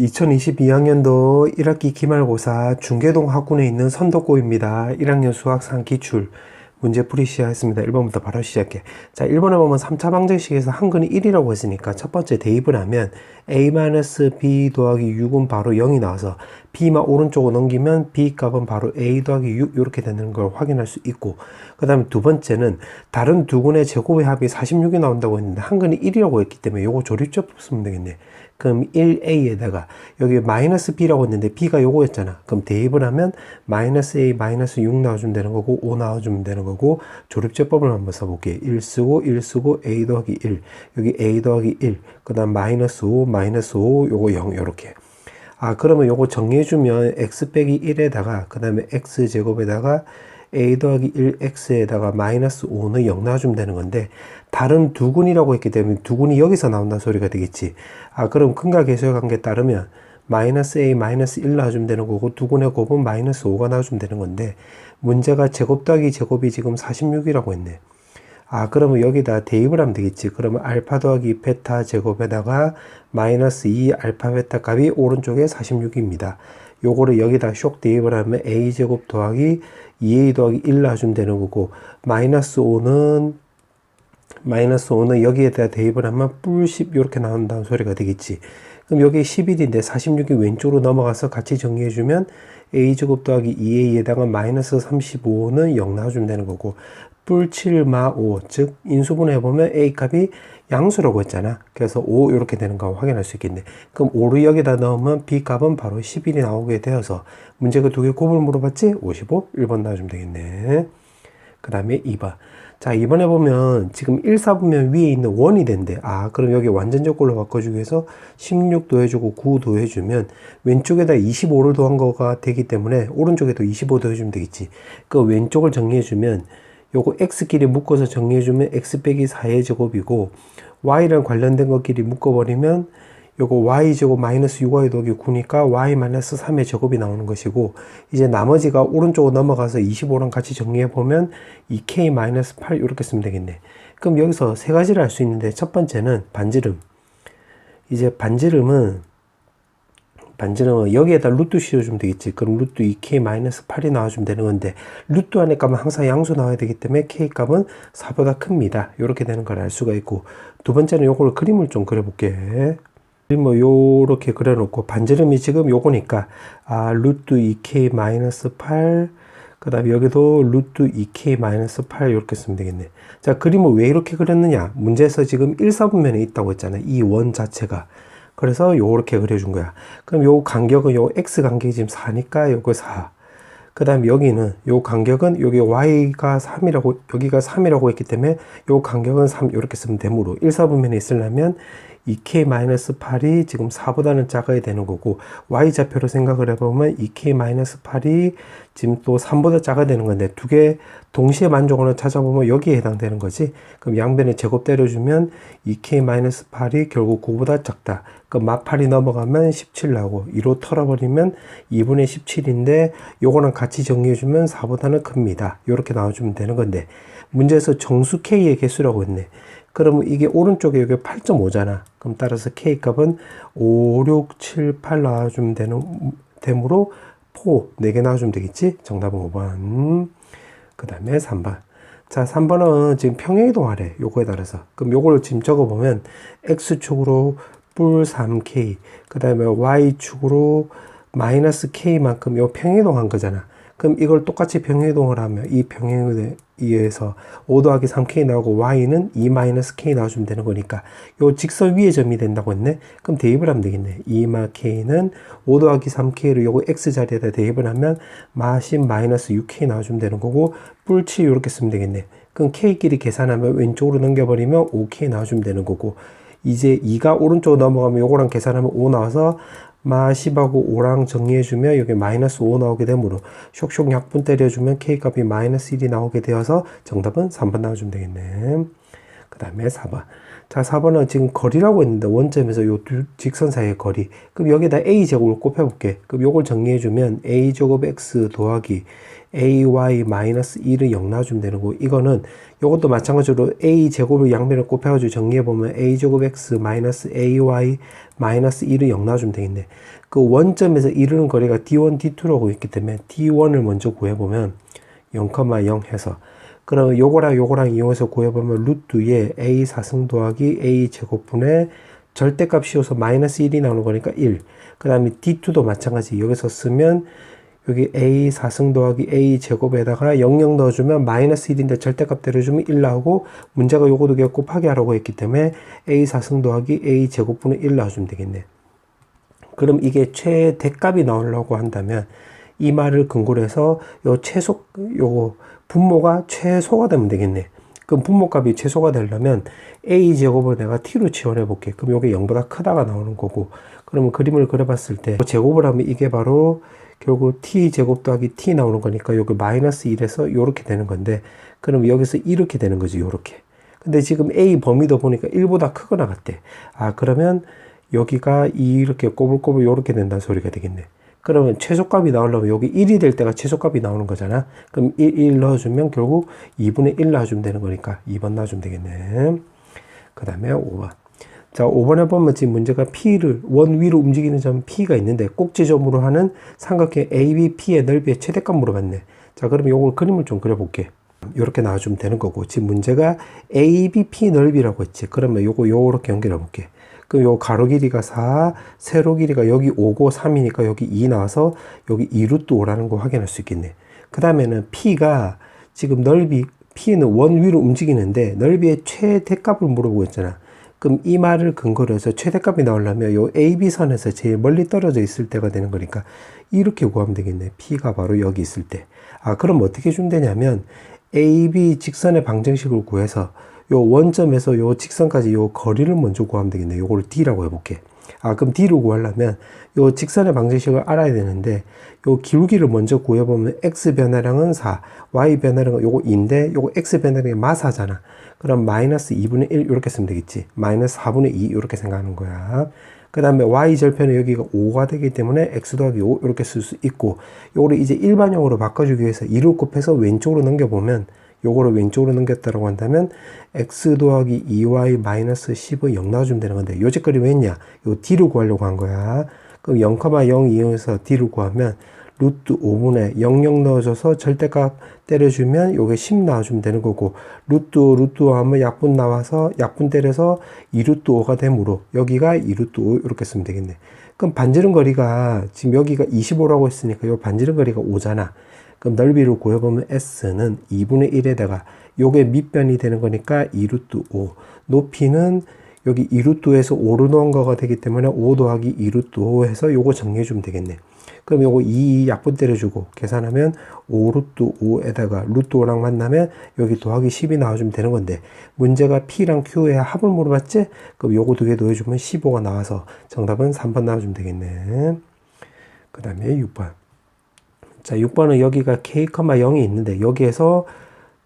2022학년도 1학기 기말고사 중계동 학군에 있는 선덕고입니다. 1학년 수학 3 기출 문제 풀이 시작했습니다. 1번부터 바로 시작해. 자, 1번에 보면 3차 방정식에서 한근이 1이라고 했으니까 첫 번째 대입을 하면 a-b 더하기 6은 바로 0이 나와서 b만 오른쪽으로 넘기면 b 값은 바로 a 더하기 6 이렇게 되는 걸 확인할 수 있고, 그 다음에 두 번째는 다른 두 근의 제곱의 합이 46이 나온다고 했는데 한근이 1이라고 했기 때문에 요거 조립제법 쓰면 되겠네. 그럼 1a에다가 여기 마이너스 b라고 했는데 b가 요거였잖아. 그럼 대입을 하면 마이너스 a 마이너스 6 나와주면 되는 거고 5 나와주면 되는 거고, 조립제법을 한번 써볼게. 1 쓰고 1 쓰고 a 더하기 1 여기 a 더하기 1 그 다음 마이너스 5 요거 0 요렇게. 그러면 요거 정리해주면 x 빼기 1에다가 그 다음에 x제곱에다가 a 더하기 1x에다가 마이너스 5는 0 나와주면 되는 건데, 다른 두 근이라고 했기 때문에 두 근이 여기서 나온다는 소리가 되겠지. 그럼 근과 계수의 관계에 따르면 마이너스 a 마이너스 1 나와주면 되는 거고 두 근의 곱은 마이너스 5가 나와주면 되는 건데, 문제가 제곱 더하기 제곱이 지금 46이라고 했네. 그러면 여기다 대입을 하면 되겠지. 그러면 알파 더하기 베타 제곱에다가 마이너스 2 알파 베타 값이 오른쪽에 46입니다. 요거를 여기다 쇽 대입을 하면 a제곱 더하기 2a 더하기 1 나와주면 되는 거고, 마이너스 5는 여기에다 대입을 하면 뿔 10 이렇게 나온다는 소리가 되겠지. 그럼 여기 11인데 46이 왼쪽으로 넘어가서 같이 정리해주면 a제곱 더하기 2a에다가 마이너스 35는 0 나와주면 되는 거고, 뿔 7 마 5, 즉 인수분해 해보면 a 값이 양수라고 했잖아. 그래서 5 이렇게 되는 거 확인할 수 있겠네. 그럼 5를 여기다 넣으면 b 값은 바로 11이 나오게 되어서 문제가 두 개 곱을 물어봤지? 55, 1번 나와주면 되겠네. 그 다음에 2번. 자, 이번에 보면 지금 1, 4분면 위에 있는 원이 된대. 그럼 여기 완전적 걸로 바꿔주기 위해서 16 더해주고 9 더해주면 왼쪽에다 25를 더한 거가 되기 때문에 오른쪽에도 25 더해주면 되겠지. 그 왼쪽을 정리해주면 요거 x끼리 묶어서 정리해주면 x 빼기 4의 제곱이고, y랑 관련된 것끼리 묶어버리면 요거 y제곱 마이너스 6y 더하기 9니까 y 마이너스 3의 제곱이 나오는 것이고, 이제 나머지가 오른쪽으로 넘어가서 25랑 같이 정리해보면 2k 마이너스 8 이렇게 쓰면 되겠네. 그럼 여기서 세 가지를 할 수 있는데, 첫 번째는 반지름. 이제 반지름은 여기에다 루트 씌워주면 되겠지. 그럼 루트 2k 마이너스 8이 나와주면 되는 건데, 루트 안에 값은 항상 양수 나와야 되기 때문에 k 값은 4보다 큽니다. 이렇게 되는 걸 알 수가 있고, 두 번째는 요거를 그림을 좀 그려볼게. 그림을 요렇게 그려놓고, 반지름이 지금 요거니까 루트 2k 마이너스 8, 그 다음에 여기도 루트 2k 마이너스 8 이렇게 쓰면 되겠네. 자, 그림을 왜 이렇게 그렸느냐? 문제에서 지금 1, 4분면에 있다고 했잖아. 이 원 자체가. 그래서 요렇게 그려준 거야. 그럼 요 간격은 요 x 간격이 지금 4니까 요거 4. 그 다음에 여기는 요 간격은 여기 y가 3이라고, 여기가 3이라고 했기 때문에 요 간격은 3 이렇게 쓰면 되므로 1, 4분면에 있으려면 2k-8이 지금 4보다는 작아야 되는 거고, y좌표로 생각을 해보면 2k-8이 지금 또 3보다 작아야 되는 건데, 두 개 동시에 만족원을 찾아보면 여기에 해당되는 거지. 그럼 양변에 제곱 때려주면 2k-8이 결국 9보다 작다. 그럼 마8이 넘어가면 17 나오고 2로 털어버리면 2분의 17인데 요거랑 같이 정리해주면 4보다는 큽니다. 이렇게 나와주면 되는 건데, 문제에서 정수 k의 개수라고 했네. 그러면 이게 오른쪽에 여기 8.5잖아. 그럼 따라서 k 값은 5, 6, 7, 8 나와주면 되므로 4개 나와주면 되겠지? 정답은 5번. 그 다음에 3번. 자, 3번은 지금 평행이동하래. 요거에 따라서. 그럼 요거를 지금 적어보면 x축으로 뿔 3k, 그 다음에 y축으로 마이너스 k만큼 요 평행이동한 거잖아. 그럼 이걸 똑같이 평행이동을 하면 이 평행에 의해서 5 더하기 3k 나오고 y는 2-k 나와주면 되는 거니까 요 직선 위에 점이 된다고 했네. 그럼 대입을 하면 되겠네. 2-k는 5 더하기 3k를 요거 x 자리에다 대입을 하면 -6k 나와주면 되는 거고, 뿔치 이렇게 쓰면 되겠네. 그럼 k끼리 계산하면 왼쪽으로 넘겨버리면 5k 나와주면 되는 거고, 이제 2가 오른쪽으로 넘어가면 요거랑 계산하면 5 나와서 -10하고 5랑 정리해주면 여기 -5 나오게 되므로 쇽쇽 약분 때려주면 k값이 -1이 나오게 되어서 정답은 3번 나와주면 되겠네. 그 다음에 4번. 자, 4번은 지금 거리라고 했는데 원점에서 요 두 직선 사이의 거리. 그럼 여기다 a제곱을 곱해볼게. 그럼 요걸 정리해주면 a제곱 x 더하기 ay-1을 0 놔주면 되는 거고, 이거는 이것도 마찬가지로 a 제곱을 양변을 곱해가지고 정리해보면 a제곱 x 마이너스 ay-1을 0 놔주면 되겠네. 그 원점에서 이르는 거리가 d1, d2라고 있기 때문에 d1을 먼저 구해보면 0,0 해서, 그러면 요거랑 이용해서 구해보면 루트에 a 4승 더하기 a 제곱분의 절대값 씌워서 마이너스 1이 나오는 거니까 1. 그 다음에 d2도 마찬가지. 여기서 쓰면 여기 a 4승 더하기 a 제곱에다가 00 넣어주면 마이너스 1인데 절대값 때려주면 1 나오고, 문제가 요거 두 개 곱하기 하라고 했기 때문에 a 4승 더하기 a 제곱분의 1 나와주면 되겠네. 그럼 이게 최대값이 나오려고 한다면 이 말을 근거로 해서 요 분모가 최소가 되면 되겠네. 그럼 분모값이 최소가 되려면 a 제곱을 내가 t로 지원해 볼게. 그럼 요게 0보다 크다가 나오는 거고, 그러면 그림을 그려봤을 때 제곱을 하면 이게 바로 결국 t 제곱 더하기 t 나오는 거니까 여기 마이너스 1에서 요렇게 되는 건데, 그럼 여기서 이렇게 되는 거지, 요렇게. 근데 지금 a 범위도 보니까 1보다 크거나 같대. 아, 그러면 여기가 이렇게 꼬불꼬불 요렇게 된다는 소리가 되겠네. 그러면 최소값이 나오려면 여기 1이 될 때가 최소값이 나오는 거잖아. 그럼 1 넣어주면 결국 2분의 1 넣어주면 되는 거니까 2번 넣어주면 되겠네. 그 다음에 5번. 자, 5번에 보면 지금 문제가 P를 원 위로 움직이는 점 P가 있는데 꼭지점으로 하는 삼각형 ABP의 넓이의 최대값 물어봤네. 자, 그럼 요걸 그림을 좀 그려볼게. 요렇게 나와주면 되는 거고, 지금 문제가 ABP 넓이라고 했지. 그러면 요렇게 연결해 볼게. 그럼 요 가로 길이가 4, 세로 길이가 여기 5고 3이니까 여기 2 나와서 여기 2루트 5라는 거 확인할 수 있겠네. 그 다음에는 P가 지금 P는 원 위로 움직이는데 넓이의 최대값을 물어보고 있잖아. 그럼 이 말을 근거로 해서 최대값이 나오려면 요 AB선에서 제일 멀리 떨어져 있을 때가 되는 거니까 이렇게 구하면 되겠네. P가 바로 여기 있을 때. 아, 그럼 어떻게 주면 되냐면 AB 직선의 방정식을 구해서 요 원점에서 요 직선까지 요 거리를 먼저 구하면 되겠네. 요거를 D라고 해볼게. 아, 그럼 D를 구하려면 요 직선의 방정식을 알아야 되는데, 요 기울기를 먼저 구해보면 X 변화량은 4, Y 변화량은 요거 2인데, 요거 X 변화량이 마사잖아. 그럼 마이너스 2분의 1 이렇게 쓰면 되겠지. 마이너스 4분의 2 이렇게 생각하는 거야. 그 다음에 Y 절편은 여기가 5가 되기 때문에 X 더하기 5 이렇게 쓸 수 있고, 요거를 이제 일반형으로 바꿔주기 위해서 2를 곱해서 왼쪽으로 넘겨보면, 요거를 왼쪽으로 넘겼다라고 한다면 x 더하기 2y 마이너스 10을 0 나와주면 되는 건데, 요지거리 왜 했냐? 요 d를 구하려고 한 거야. 그럼 0,0 이용해서 d를 구하면 루트 5분의 00 넣어줘서 절대값 때려주면 요게 10 나와주면 되는 거고, 루트 5 하면 약분 나와서 약분 때려서 2루트 5가 되므로 여기가 2루트 5 이렇게 쓰면 되겠네. 그럼 반지름 거리가 지금 여기가 25라고 했으니까 요 반지름 거리가 5잖아. 그럼 넓이를 구해보면 S는 2분의 1에다가 요게 밑변이 되는 거니까 2루트 5. 높이는 여기 2루트에서 5로 넣은 거가 되기 때문에 5 더하기 2루트 5 해서 요거 정리해주면 되겠네. 그럼 요거 2 약분 때려주고 계산하면 5루트 5에다가 루트 5랑 만나면 여기 더하기 10이 나와주면 되는 건데, 문제가 P랑 Q의 합을 물어봤지? 그럼 요거 두 개 더해주면 15가 나와서 정답은 3번 나와주면 되겠네. 그 다음에 6번. 자, 6번은 여기가 k,0이 있는데 여기에서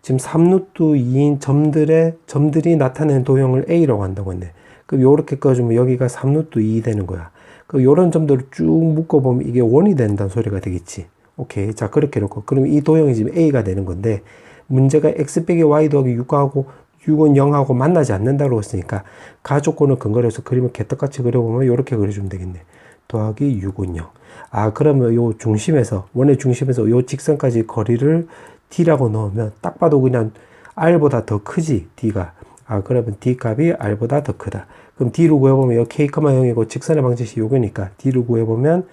지금 3루트 2인 점들이 나타내는 도형을 A라고 한다고 했네. 그럼 요렇게 꺼주면 여기가 3루트 2 되는 거야. 그럼 요런 점들을 쭉 묶어보면 이게 1이 된다는 소리가 되겠지. 오케이. 자, 그렇게 놓고. 그럼 이 도형이 지금 A가 되는 건데, 문제가 x 빼기 y 더하기 6은 0하고 만나지 않는다고 했으니까 가족권을 근거로 해서 그림을 개떡같이 그려보면 요렇게 그려주면 되겠네. 더하기 6은 0. 아, 그러면 요 중심에서, 원의 중심에서 요 직선까지 거리를 d라고 넣으면 딱 봐도 그냥 r보다 더 크지, d가. 아, 그러면 d 값이 r보다 더 크다. 그럼 d를 구해보면 여기 k,0이고 직선의 방정식이 요거니까 d를 구해보면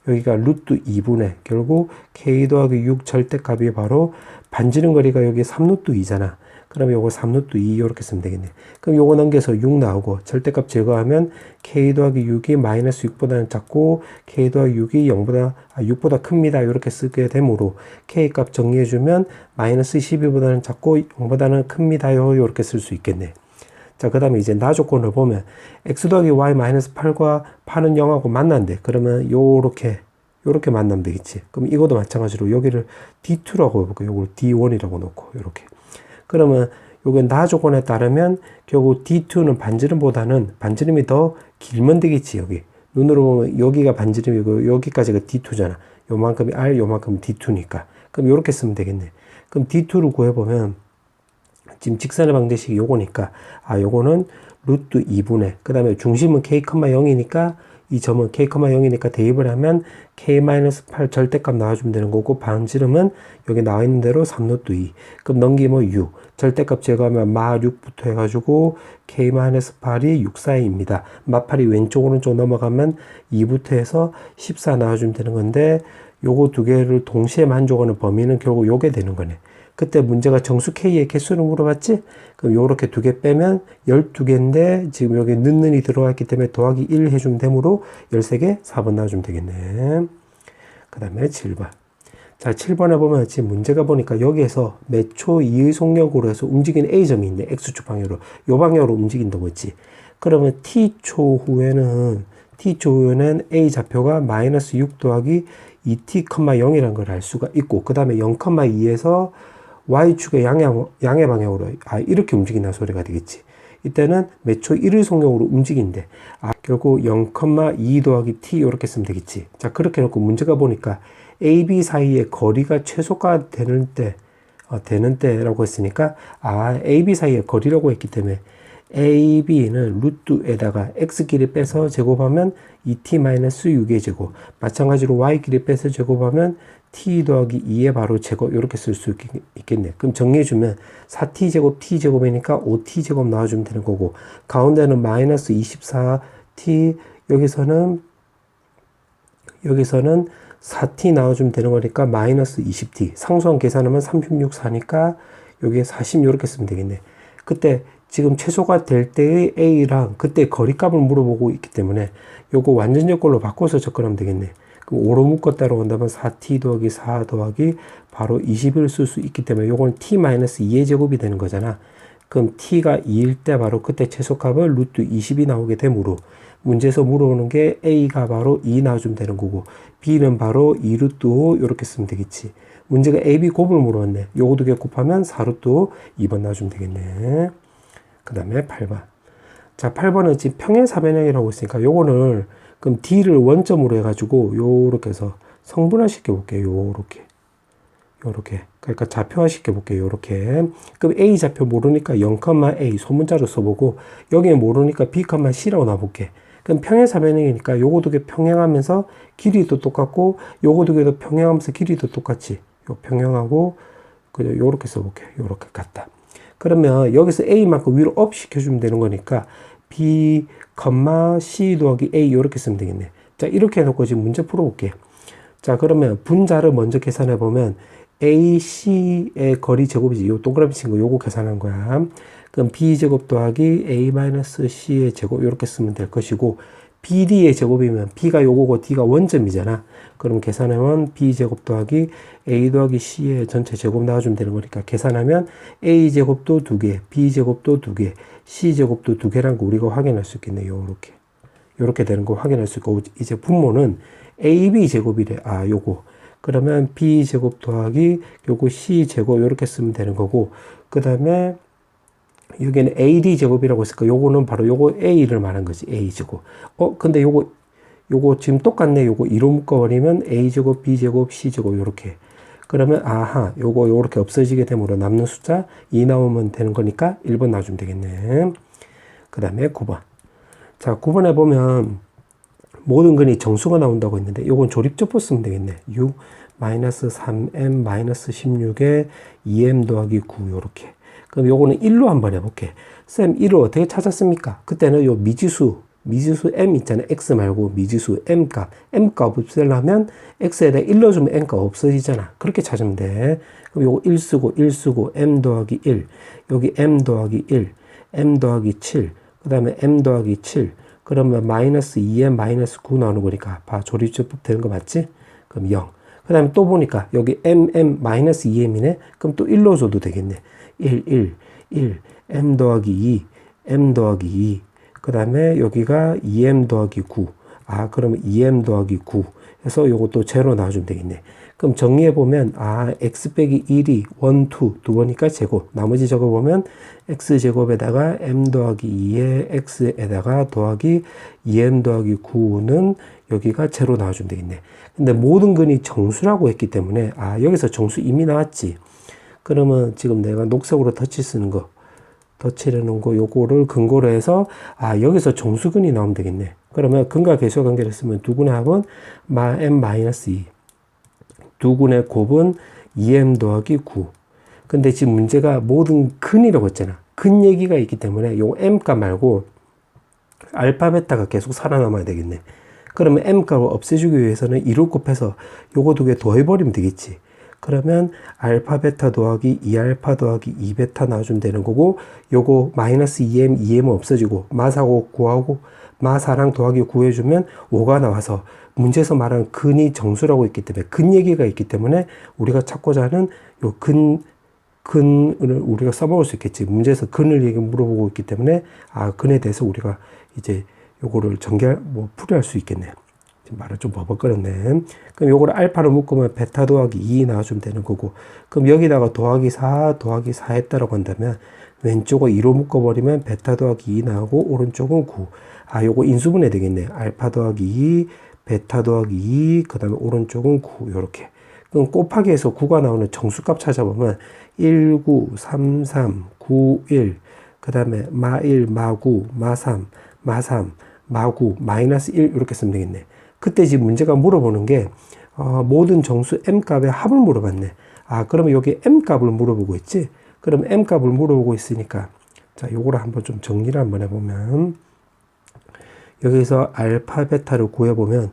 여기가 루트 2분의 결국 k 더하기 6 절대값이 바로 반지름 거리가 여기 3루트 2잖아. 그러면 요거 3루트 2 이렇게 쓰면 되겠네. 그럼 요거 넘겨서 6 나오고 절대값 제거하면 k 더하기 6이 마이너스 6보다는 작고 k 더하기 6이 6보다 큽니다. 이렇게 쓰게 되므로 k 값 정리해주면 마이너스 12보다는 작고 0보다는 큽니다. 이렇게 쓸 수 있겠네. 자, 그 다음에 이제 나 조건을 보면 x 더하기 y 마이너스 8과 8은 0하고 만난대. 그러면 요렇게 만나면 되겠지. 그럼 이것도 마찬가지로 여기를 D2라고 해볼게요. 요걸 D1이라고 놓고 요렇게. 그러면 요게 나 조건에 따르면 결국 D2는 반지름이 더 길면 되겠지. 여기 눈으로 보면 여기가 반지름이고 여기까지가 D2잖아. 요만큼이 R, 요만큼이 D2니까. 그럼 요렇게 쓰면 되겠네. 그럼 D2를 구해보면 지금 직선의 방정식이 요거니까 요거는 루트 2분의 그 다음에 중심은 k,0이니까 이 점은 k,0이니까 대입을 하면 k-8 절대값 나와주면 되는 거고 반지름은 여기 나와 있는 대로 3루트 2 그럼 넘기면 6 절대값 제거하면 마 6부터 해가지고 k-8이 6, 4입니다. 마8이 왼쪽 오른쪽 넘어가면 2부터 해서 14 나와주면 되는 건데 요거 두 개를 동시에 만족하는 범위는 결국 요게 되는 거네. 그때 문제가 정수 K의 개수를 물어봤지? 그럼 요렇게 두 개 빼면 12개인데 지금 여기 는이 들어가 있기 때문에 더하기 1 해주면 되므로 13개 4번 나와주면 되겠네. 그 다음에 7번. 자, 7번에 보면 지금 문제가 보니까 여기에서 몇 초 이의 속력으로 해서 움직이는 A점이 있네. X축 방향으로. 요 방향으로 움직인다고 했지. 그러면 T초 후에는 A 좌표가 마이너스 6 더하기 2t,0이라는 걸 알 수가 있고 그 다음에 0,2에서 Y축의 양의 방향으로 이렇게 움직인다는 소리가 되겠지. 이때는 몇 초 1의 속력으로 움직인대. 결국 0,2 더하기 t 이렇게 쓰면 되겠지. 자, 그렇게 해놓고 문제가 보니까 A, B 사이의 거리가 최소가 되는 때라고 했으니까 A, B 사이의 거리라고 했기 때문에 A, B는 루트에다가 X끼리 빼서 제곱하면 2t-6의 제곱. 마찬가지로 Y끼리 빼서 제곱하면 t 더하기 2의 바로 제곱 이렇게 쓸 수 있겠네. 그럼 정리해주면 4t 제곱 t 제곱이니까 5t 제곱 나와주면 되는 거고 가운데는 마이너스 24t 여기서는 4t 나와주면 되는 거니까 마이너스 20t 상수항 계산하면 36, 4니까 여기에 40 이렇게 쓰면 되겠네. 그때 지금 최소가 될 때의 A랑 그때 거리값을 물어보고 있기 때문에 요거 완전적 걸로 바꿔서 접근하면 되겠네. 그럼 5로 묶었다로 온다면 4t 더하기 4 더하기 바로 20을 쓸 수 있기 때문에 요건 t-2의 제곱이 되는 거잖아. 그럼 t가 2일 때 바로 그때 최소값을 루트 20이 나오게 되므로 문제에서 물어오는 게 A가 바로 2 나와주면 되는 거고 B는 바로 2루트 5 이렇게 쓰면 되겠지. 문제가 A, B 곱을 물어왔네. 요거 두 개 곱하면 4루트 5 2번 나와주면 되겠네. 그 다음에 8번. 자, 8번은 지금 평행사변형이라고 했으니까 요거는 그럼 D를 원점으로 해가지고 요렇게 해서 성분화 시켜볼게요. 요렇게. 그러니까 좌표화 시켜볼게요. 요렇게. 그럼 A 좌표 모르니까 0,A 소문자로 써보고 여기에 모르니까 B,C라고 놔볼게. 그럼 평행사변형이니까 요거 두 개 평행하면서 길이도 똑같고 요거 두 개도 평행하면서 길이도 똑같지. 요 평행하고 그냥 요렇게 써볼게. 요렇게 같다. 그러면 여기서 A만큼 위로 업 시켜주면 되는 거니까 B, C 더하기 A 이렇게 쓰면 되겠네. 자, 이렇게 해놓고 지금 문제 풀어볼게. 자, 그러면 분자를 먼저 계산해보면 AC의 거리 제곱이지. 요 동그라미 친 거 요거 계산한 거야. 그럼 B제곱 더하기 A-C의 제곱 이렇게 쓰면 될 것이고 BD의 제곱이면 B가 요거고 D가 원점이잖아. 그럼 계산하면 B제곱 더하기 A 더하기 C의 전체 제곱 나와주면 되는 거니까 계산하면 A제곱도 2개, B제곱도 2개, C제곱도 2개라는 거 우리가 확인할 수 있겠네요. 요렇게 되는 거 확인할 수 있고 이제 분모는 AB 제곱이래. 요거. 그러면 B제곱 더하기 요거 C제곱 요렇게 쓰면 되는 거고 그 다음에 여기는 AD 제곱이라고 했으니까 요거는 바로 요거 A를 말한 거지. A제곱. 근데 요거 지금 똑같네. 요거 2로 묶어버리면 A제곱, B제곱, C제곱 요렇게. 그러면 요거 요렇게 없어지게 되므로 남는 숫자 2 나오면 되는 거니까 1번 놔주면 되겠네. 그 다음에 9번. 자, 9번에 보면 모든 근이 정수가 나온다고 했는데 요건 조립접보 쓰면 되겠네. 6 마이너스 3m 마이너스 16에 2m 더하기 9 요렇게. 그럼 요거는 1로 한번 해볼게. 쌤 1을 어떻게 찾았습니까? 그때는 요 미지수 M 있잖아요. X 말고 미지수 M값 없애려면 X에다 1 넣어주면 M값 없어지잖아. 그렇게 찾으면 돼. 그럼 요거 1 쓰고 M 더하기 1 여기 M 더하기 1 M 더하기 7 그 다음에 M 더하기 7 그러면 마이너스 2M 마이너스 9 나오는 거니까 조립제법 되는 거 맞지? 그럼 0. 그 다음에 또 보니까 여기 M 마이너스 2M이네. 그럼 또 1 넣어줘도 되겠네. 1 M 더하기 2 M 더하기 2 그 다음에 여기가 2M 더하기 9 그러면 2M 더하기 9 해서 요것도 제로 나와주면 되겠네. 그럼 정리해보면, x 빼기 1이 1, 2, 두 번이니까 제곱. 나머지 적어보면, x제곱에다가 m 더하기 2에 x에다가 더하기 2m 더하기 9는 여기가 제로 나와주면 되겠네. 근데 모든 근이 정수라고 했기 때문에, 여기서 정수 이미 나왔지. 그러면 지금 내가 녹색으로 덧칠 쓰는 거, 덧칠해 놓은 거, 요거를 근거로 해서, 여기서 정수근이 나오면 되겠네. 그러면 근과 계수와 관계를 쓰면 두 군의 합은 m-2. 두 군의 곱은 2m 더하기 9. 근데 지금 문제가 모든 근이라고 했잖아. 근 얘기가 있기 때문에 요 m값 말고 알파, 베타가 계속 살아남아야 되겠네. 그러면 m값을 없애주기 위해서는 2로 곱해서 요거 두 개 더해버리면 되겠지. 그러면 알파 베타 더하기 2알파 더하기 2베타 나와주면 되는 거고, 요거 마이너스 2m, 2m은 없어지고 마사고 9하고 마사랑 더하기 9 해주면 5가 나와서 문제에서 말하는 근이 정수라고 있기 때문에, 근 얘기가 있기 때문에 우리가 찾고자 하는 요 근을 우리가 써먹을 수 있겠지. 문제에서 근을 물어보고 있기 때문에, 근에 대해서 우리가 이제 요거를 풀이할 수 있겠네. 말을 좀 버벅거렸네. 그럼 요거를 알파로 묶으면 베타 더하기 2 나와주면 되는 거고, 그럼 여기다가 더하기 4 했다라고 한다면 왼쪽을 2로 묶어버리면 베타 더하기 2 나오고 오른쪽은 9. 요거 인수분해 되겠네. 알파 더하기 2, 베타 더하기 2, 그 다음에 오른쪽은 9. 요렇게. 그럼 곱하기해서 9가 나오는 정수값 찾아보면 1, 9, 3, 3, 9, 1, 그 다음에 마 1, 마 9, 마 3, 마 3, 마 9, 마이너스 1 이렇게 쓰면 되겠네. 그때 지금 문제가 물어보는 게 모든 정수 m값의 합을 물어봤네. 그러면 여기 m값을 물어보고 있지. 그럼 m값을 물어보고 있으니까, 자, 요거를 한번 좀 정리를 한번 해보면, 여기서 알파, 베타를 구해보면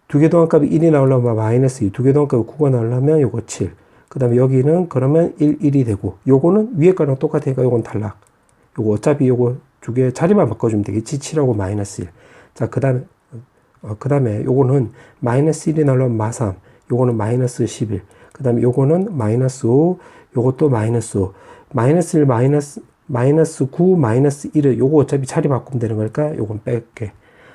두 개 동안값이 1이 나오려면 마이너스 2, 두 개 동안값이 9가 나오려면 요거 7. 그 다음에 여기는 그러면 1, 1이 되고, 요거는 위에 거랑 똑같으니까 요건 탈락. 요거 어차피 요거 두 개 자리만 바꿔주면 되겠지. 7하고 마이너스 1. 자, 그 다음에 요거는 마이너스 1이 나오려면 마 3. 요거는 마이너스 11. 그 다음에 요거는 마이너스 5. 요것도 마이너스 5. 마이너스 1, 마이너스 9, 마이너스 1을 요거 어차피 자리 바꾸면 되는 거니까 요건 뺄게.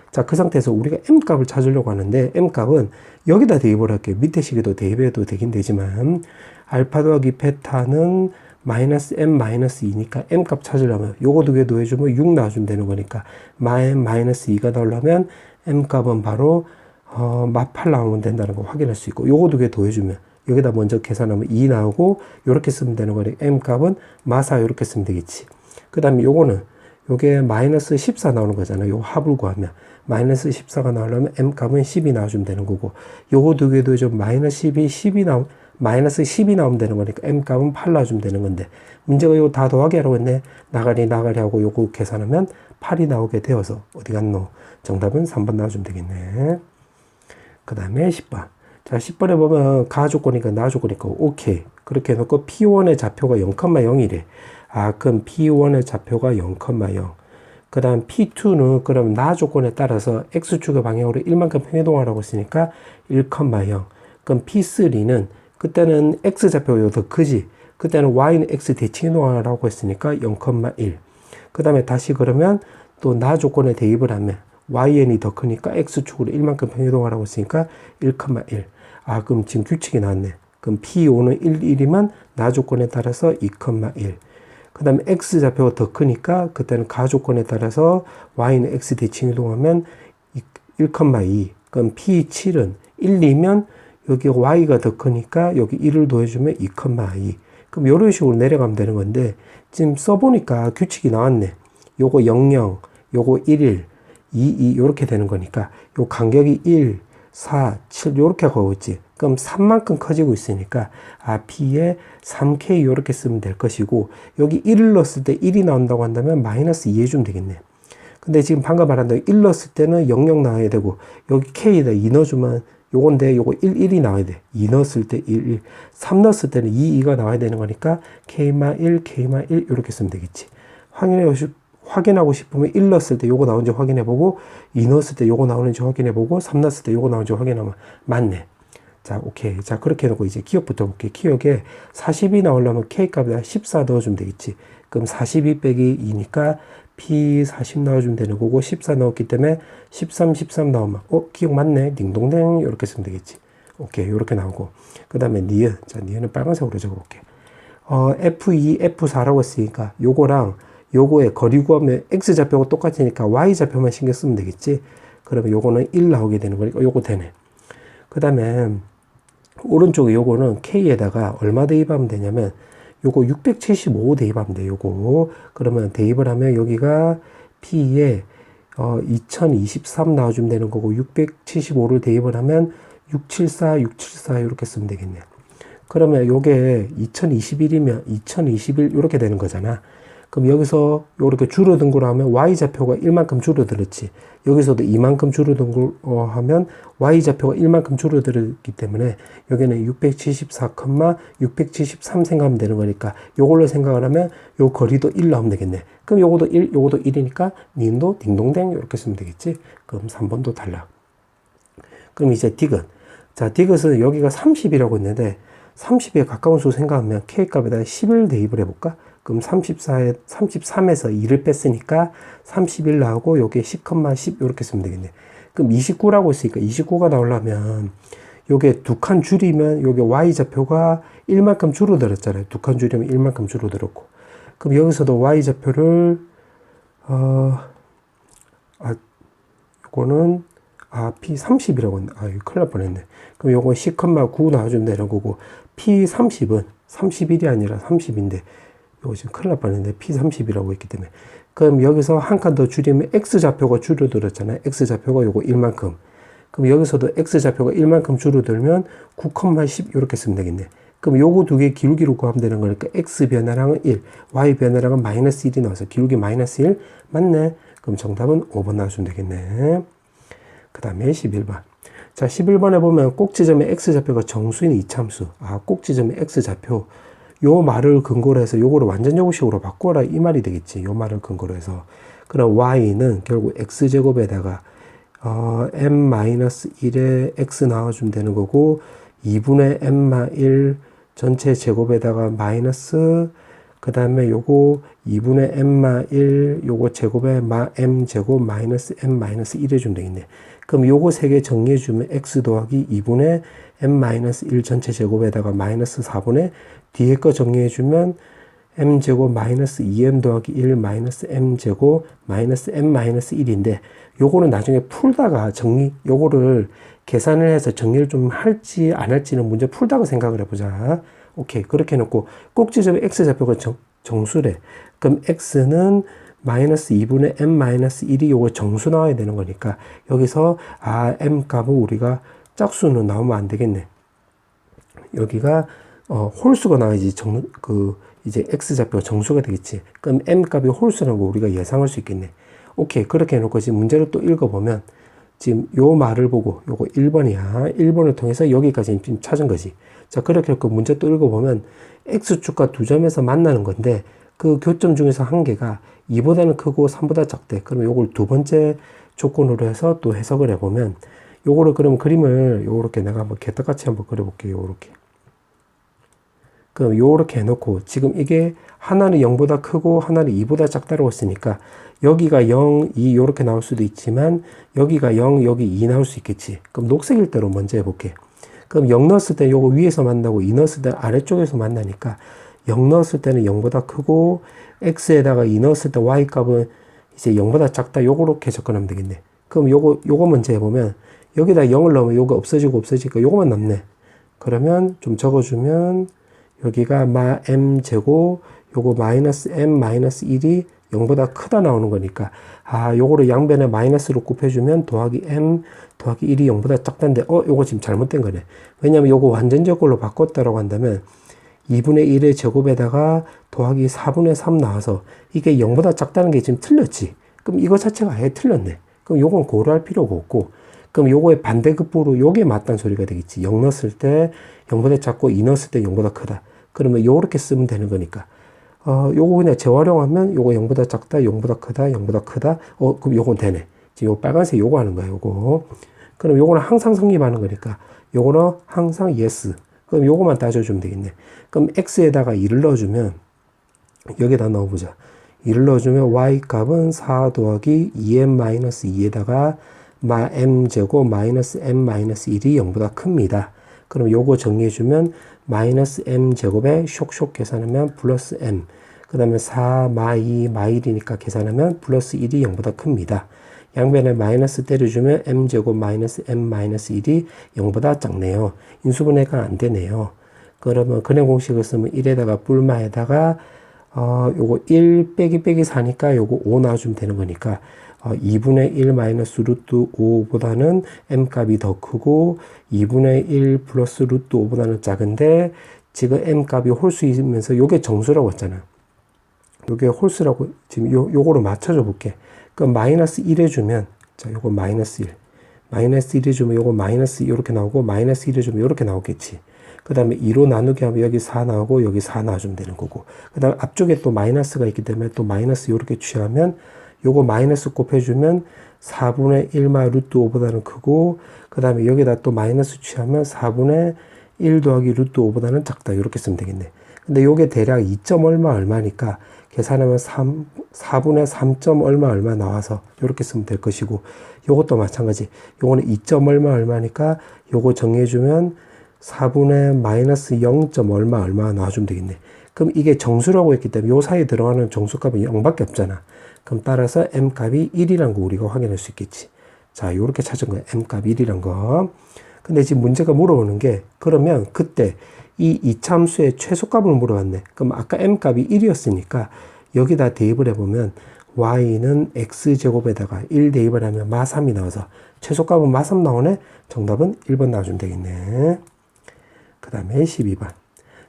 자, 그 상태에서 우리가 m값을 찾으려고 하는데, m값은 여기다 대입을 할게요. 밑에 식에도 대입해도 되긴 되지만, 알파 더하기 베타는 마이너스 m 마이너스 2니까 m값 찾으려면 요거 두 개 더해주면 6 나와주면 되는 거니까 마m 마이너스 2가 나오려면 m값은 바로 마 8 나오면 된다는 거 확인할 수 있고, 요거 두 개 더해주면 여기다 먼저 계산하면 2 나오고 요렇게 쓰면 되는 거니까 m값은 마 4 요렇게 쓰면 되겠지. 그 다음에 요게 마이너스 14 나오는 거잖아요. 요 합을 구하면 마이너스 14가 나오려면 m값은 10이 나와주면 되는 거고, 요거 두 개 더해주면 마이너스 10이 나오면 되는 거니까 m값은 8 나와주면 되는 건데, 문제가 이거 다 더하기 하라고 했네. 나가리 하고 요거 계산하면 8이 나오게 되어서 어디 갔노? 정답은 3번 나와주면 되겠네. 그 다음에 10번. 자, 10번에 보면 가조건이니까 나조건이니까 오케이. 그렇게 해놓고 P1의 좌표가 0,0이래. 그럼 P1의 좌표가 0,0. 그 다음 P2는 그럼 나조건에 따라서 X축의 방향으로 1만큼 평이동하라고 했으니까 1,0. 그럼 P3는 그때는 X좌표가 더 크지. 그때는 Y는 X 대칭 이동하라고 했으니까 0,1. 그 다음에 다시 그러면 또 나조건에 대입을 하면 YN이 더 크니까 X축으로 1만큼 평이동하라고 했으니까 1,1. 그럼 지금 규칙이 나왔네. 그럼 P5는 1, 1이면 나조건에 따라서 2,1. 그 다음에 X좌표가 더 크니까 그때는 가조건에 따라서 Y는 X 대칭 이동하면 1,2. 그럼 P7은 1, 2면 여기 Y가 더 크니까 여기 1을 더해주면 2,2. 그럼 이런 식으로 내려가면 되는 건데, 지금 써보니까 규칙이 나왔네. 요거 00, 요거 11, 22 요렇게 되는 거니까 요 간격이 1, 4, 7 요렇게 가고 있지. 그럼 3만큼 커지고 있으니까 P에 3K 요렇게 쓰면 될 것이고, 여기 1을 넣었을 때 1이 나온다고 한다면 마이너스 2 해주면 되겠네. 근데 지금 방금 말한 대로 1 넣었을 때는 00 나와야 되고, 여기 K에다 2 넣어주면 요건데 요거 1, 1이 나와야 돼. 2 넣었을 때 1, 1. 3 넣었을 때는 2, 2가 나와야 되는 거니까 K-1, K-1 이렇게 쓰면 되겠지. 확인하고 싶으면 1 넣었을 때 요거 나오는지 확인해보고, 2 넣었을 때 요거 나오는지 확인해보고, 3 넣었을 때 요거 나오는지 확인하면 맞네. 자, 오케이. 자, 그렇게 해놓고 이제 기억부터 볼게요. 기억에 40이 나오려면 K값에다 14 넣어주면 되겠지. 그럼 42 빼기 2니까 P40 넣어주면 되는 거고, 14 넣었기 때문에 13 나오면 기억 맞네. 딩동댕 이렇게 쓰면 되겠지. 오케이. 요렇게 나오고. 그 다음에 니은. 자, 니은은 빨간색으로 적어볼게. F2, F4라고 했으니까 요거랑 요거의 거리 구하면 X좌표가 똑같으니까 Y좌표만 신경 쓰면 되겠지. 그러면 요거는 1 나오게 되는 거니까 요거 되네. 그 다음에 오른쪽에 요거는 K에다가 얼마 대입하면 되냐면 요거 675 대입하면 돼. 요거. 그러면 대입을 하면 여기가 P에 2023 나와주면 되는 거고 675를 대입을 하면 674, 674 이렇게 쓰면 되겠네. 그러면 요게 2021이면 2021 이렇게 되는 거잖아. 그럼 여기서 이렇게 줄어든 거로 하면 Y좌표가 1만큼 줄어들었지. 여기서도 2만큼 줄어든 거 하면 Y좌표가 1만큼 줄어들었기 때문에 여기는 674, 673 생각하면 되는 거니까 요걸로 생각을 하면 요 거리도 1 나오면 되겠네. 그럼 요것도 1, 요것도 1이니까 니은도 딩동댕 이렇게 쓰면 되겠지. 그럼 3번도 탈락. 그럼 이제 디귿. 자, 디귿은 여기가 30이라고 했는데 30에 가까운 수 생각하면 K값에다 10을 대입을 해볼까? 그럼 33에서 2를 뺐으니까 31 나오고 요게 10,10 이렇게 쓰면 되겠네. 그럼 29라고 했으니까 29가 나오려면 요게 두 칸 줄이면 요게 Y좌표가 1만큼 줄어들었잖아요. 두 칸 줄이면 1만큼 줄어들었고. 그럼 여기서도 Y좌표를 요거는 P30이라고 했네. 이거 큰일 날 뻔했네. 그럼 요거 10,9 나와주면 되는 거고 P30은 31이 아니라 30인데 요거 지금 큰일 날 뻔했네. P30이라고 했기 때문에. 그럼 여기서 한 칸 더 줄이면 X좌표가 줄어들었잖아요. X좌표가 요거 1만큼. 그럼 여기서도 X좌표가 1만큼 줄어들면 9,10 이렇게 쓰면 되겠네. 그럼 요거 두 개 기울기로 구하면 되는 거니까 X 변화량은 1, Y 변화량은 마이너스 1이 나와서 기울기 마이너스 1 맞네. 그럼 정답은 5번 나와주면 되겠네. 그 다음에 11번. 자, 11번에 보면 꼭지점의 X좌표가 정수인 이참수. 꼭지점의 X좌표. 요 말을 근거로 해서 요거를 완전요구식으로 바꿔라 이 말이 되겠지. 요 말을 근거로 해서. 그럼 Y는 결국 X제곱에다가 M-1에 X 나와주면 되는 거고 2분의 M-1 전체 제곱에다가 마이너스 그 다음에 요거 2분의 M-1 요거 제곱에 M제곱 마이너스 M-1 해주면 되겠네. 그럼 요거 세 개 정리해주면 X 더하기 2분의 M-1 전체 제곱에다가 마이너스 4분의 뒤에 거 정리해주면 M제곱 마이너스 2M 더하기 1 마이너스 M제곱 마이너스 M-1인데 요거는 나중에 풀다가 요거를 계산을 해서 정리를 좀 할지 안 할지는 문제 풀다가 생각을 해보자. 오케이. 그렇게 해놓고 꼭지점의 X좌표가 정수래. 그럼 X는 마이너스 2분의 M-1이 요거 정수 나와야 되는 거니까 여기서 M 값은 우리가 짝수는 나오면 안 되겠네. 여기가 홀수가 나와야지 이제 X좌표가 정수가 되겠지. 그럼 M 값이 홀수라는 거 우리가 예상할 수 있겠네. 오케이. 그렇게 해놓고 지금 문제를 또 읽어보면 지금 요 말을 보고 요거 1번이야. 1번을 통해서 여기까지 지금 찾은 거지. 자, 그렇게 해서 문제 또 읽어보면 X축과 두 점에서 만나는 건데 그 교점 중에서 한 개가 2보다는 크고 3보다 작대. 그러면 요걸 두 번째 조건으로 해서 또 해석을 해보면 요거를 그러면 그림을 요렇게 내가 한번 개떡같이 한번 그려볼게요. 요렇게. 그럼 요렇게 해놓고 지금 이게 하나는 0보다 크고 하나는 2보다 작다라고 했으니까 여기가 0, 2 요렇게 나올 수도 있지만 여기가 0, 여기 2 나올 수 있겠지. 그럼 녹색일 대로 먼저 해볼게. 그럼 0 넣었을 때 요거 위에서 만나고 2 넣었을 때 아래쪽에서 만나니까 0 넣었을 때는 0보다 크고 X에다가 2 넣었을 때 Y 값은 이제 0보다 작다. 요거렇게 접근하면 되겠네. 그럼 요거 먼저 해보면 여기다 0을 넣으면 요거 없어지니까 요거만 남네. 그러면 좀 적어주면 여기가 M제곱 요거 마이너스 M-1이 0보다 크다 나오는 거니까 요거를 양변에 마이너스로 곱해주면 더하기 M 더하기 1이 0보다 작다인데 요거 지금 잘못된 거네. 왜냐면 요거 완전적 걸로 바꿨다라고 한다면 2분의 1의 제곱에다가 더하기 4분의 3 나와서 이게 0보다 작다는 게 지금 틀렸지. 그럼 이거 자체가 아예 틀렸네. 그럼 요건 고려할 필요가 없고 그럼 요거의 반대급부로 요게 맞다는 소리가 되겠지. 0 넣었을 때 0보다 작고 2 넣었을 때 0보다 크다. 그러면 요렇게 쓰면 되는 거니까 요거 그냥 재활용하면 요거 0보다 작다, 0보다 크다, 0보다 크다. 그럼 요건 되네. 지금 요 빨간색 요거 하는 거야, 요거. 그럼 요거는 항상 성립하는 거니까 요거는 항상 yes. 그럼 요거만 따져주면 되겠네. 그럼 x에다가 2를 넣어주면 여기다 넣어보자. 2를 넣어주면 y 값은 4 더하기 2m-2에다가 m제곱 마이너스 m-1이 0보다 큽니다. 그럼 요거 정리해주면 마이너스 m 제곱에 쇽쇽 계산하면 플러스 m. 그 다음에 4 마2 마1이니까 계산하면 플러스 1이 0보다 큽니다. 양변에 마이너스 때려주면 m제곱 마이너스 m 마이너스 1이 0보다 작네요. 인수분해가 안 되네요. 그러면 근해 공식을 쓰면 1에다가 뿔마에다가 요거 1 빼기 빼기 4니까 요거 5 나와주면 되는 거니까 2분의 1 마이너스 루트 5보다는 m 값이 더 크고 2분의 1 플러스 루트 5보다는 작은데 지금 m 값이 홀수이면서 요게 정수라고 했잖아. 요게 홀수라고 지금 요거로 맞춰줘 볼게. 그럼 마이너스 1 해주면 자 요거 마이너스 1 마이너스 1 해주면 요거 마이너스 이렇게 나오고 마이너스 1 해주면 이렇게 나오겠지. 그 다음에 2로 나누게 하면 여기 4 나오고 여기 4 나와주면 되는 거고 그 다음에 앞쪽에 또 마이너스가 있기 때문에 또 마이너스 이렇게 취하면 요거 마이너스 곱해주면 4분의 1마 루트 5보다는 크고 그 다음에 여기다 또 마이너스 취하면 4분의 1 더하기 루트 5보다는 작다 이렇게 쓰면 되겠네. 근데 요게 대략 2점 얼마니까 계산하면 4분의 3점 얼마 나와서 이렇게 쓰면 될 것이고 요것도 마찬가지 요거는 2점 얼마니까 요거 정해주면 4분의 마이너스 0점 얼마 나와주면 되겠네. 그럼 이게 정수라고 했기 때문에 요 사이에 들어가는 정수값은 0밖에 없잖아. 그럼 따라서 m 값이 1이란 거 우리가 확인할 수 있겠지. 자, 요렇게 찾은 거야. m 값 1이란 거. 근데 지금 문제가 물어보는 게 그러면 그때 이 이차함수의 최소값을 물어봤네. 그럼 아까 m 값이 1이었으니까 여기다 대입을 해보면 y는 x제곱에다가 1 대입을 하면 마3이 나와서 최소값은 마3 나오네. 정답은 1번 나와주면 되겠네. 그 다음에 12번.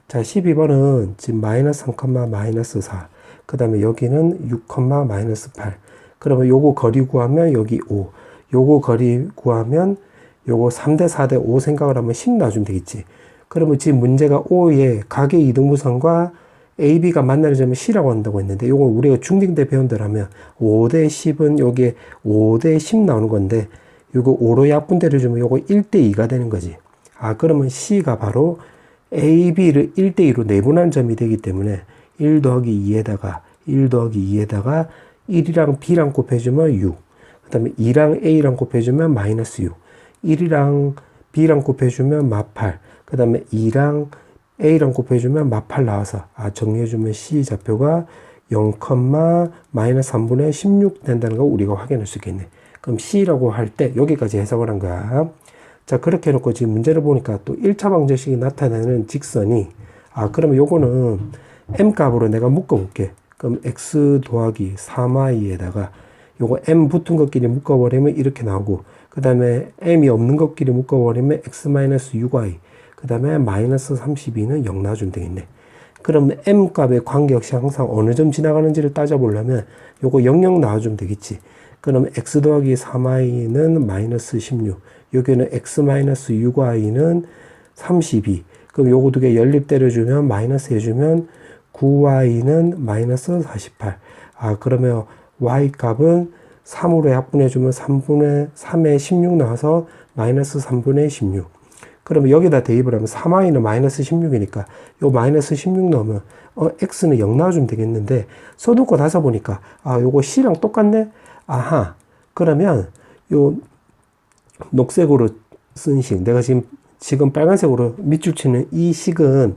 자, 12번은 지금 마이너스 3, 마이너스 4. 그 다음에 여기는 6, 마이너스 8. 그러면 요거 거리 구하면 여기 5. 요거 거리 구하면 요거 3대 4대 5 생각을 하면 10 놔주면 되겠지. 그러면 지금 문제가 5의 각의 이등분선과 AB가 만나는 점을 C라고 한다고 했는데 요거 우리가 중딩 때 배운 대로 하면 5대 10은 여기에 5대 10 나오는 건데 요거 5로 약분대를 주면 요거 1대 2가 되는 거지. 아, 그러면 C가 바로 AB를 1대 2로 내분한 점이 되기 때문에 1 더하기 2에다가 1 더하기 2에다가 1이랑 B랑 곱해주면 6. 그 다음에 2랑 A랑 곱해주면 마이너스 6. 1이랑 B랑 곱해주면 마8. 그 다음에 2랑 A랑 곱해주면 마8 나와서 정리해주면 C 좌표가 0, 마이너스 3분의 16 된다는 거 우리가 확인할 수 있겠네. 그럼 C라고 할 때 여기까지 해석을 한 거야. 자, 그렇게 해놓고 지금 문제를 보니까 또 1차 방정식이 나타내는 직선이 그러면 요거는 m 값으로 내가 묶어볼게. 그럼 x 더하기 3i에다가 요거 m 붙은 것끼리 묶어버리면 이렇게 나오고 그 다음에 m이 없는 것끼리 묶어버리면 x-6i 그 다음에 마이너스 32는 0 나와주면 되겠네. 그럼 m 값의 관계역시 항상 어느 점 지나가는지를 따져보려면 요거 00 나와주면 되겠지. 그럼 x 더하기 3i는 마이너스 16 여기는 x-6i는 32 그럼 요거 두 개 연립 때려주면 마이너스 해주면 9y는 마이너스 48 그러면 y 값은 3으로 약분해주면 3분의 3에 16 나와서 마이너스 3분의 16 그러면 여기다 대입을 하면 3y는 마이너스 16이니까 요 마이너스 16 넣으면 x는 0 나와주면 되겠는데 써놓고 나서 보니까 요거 c랑 똑같네. 아하, 그러면 요 녹색으로 쓴 식 내가 지금 빨간색으로 밑줄 치는 이 식은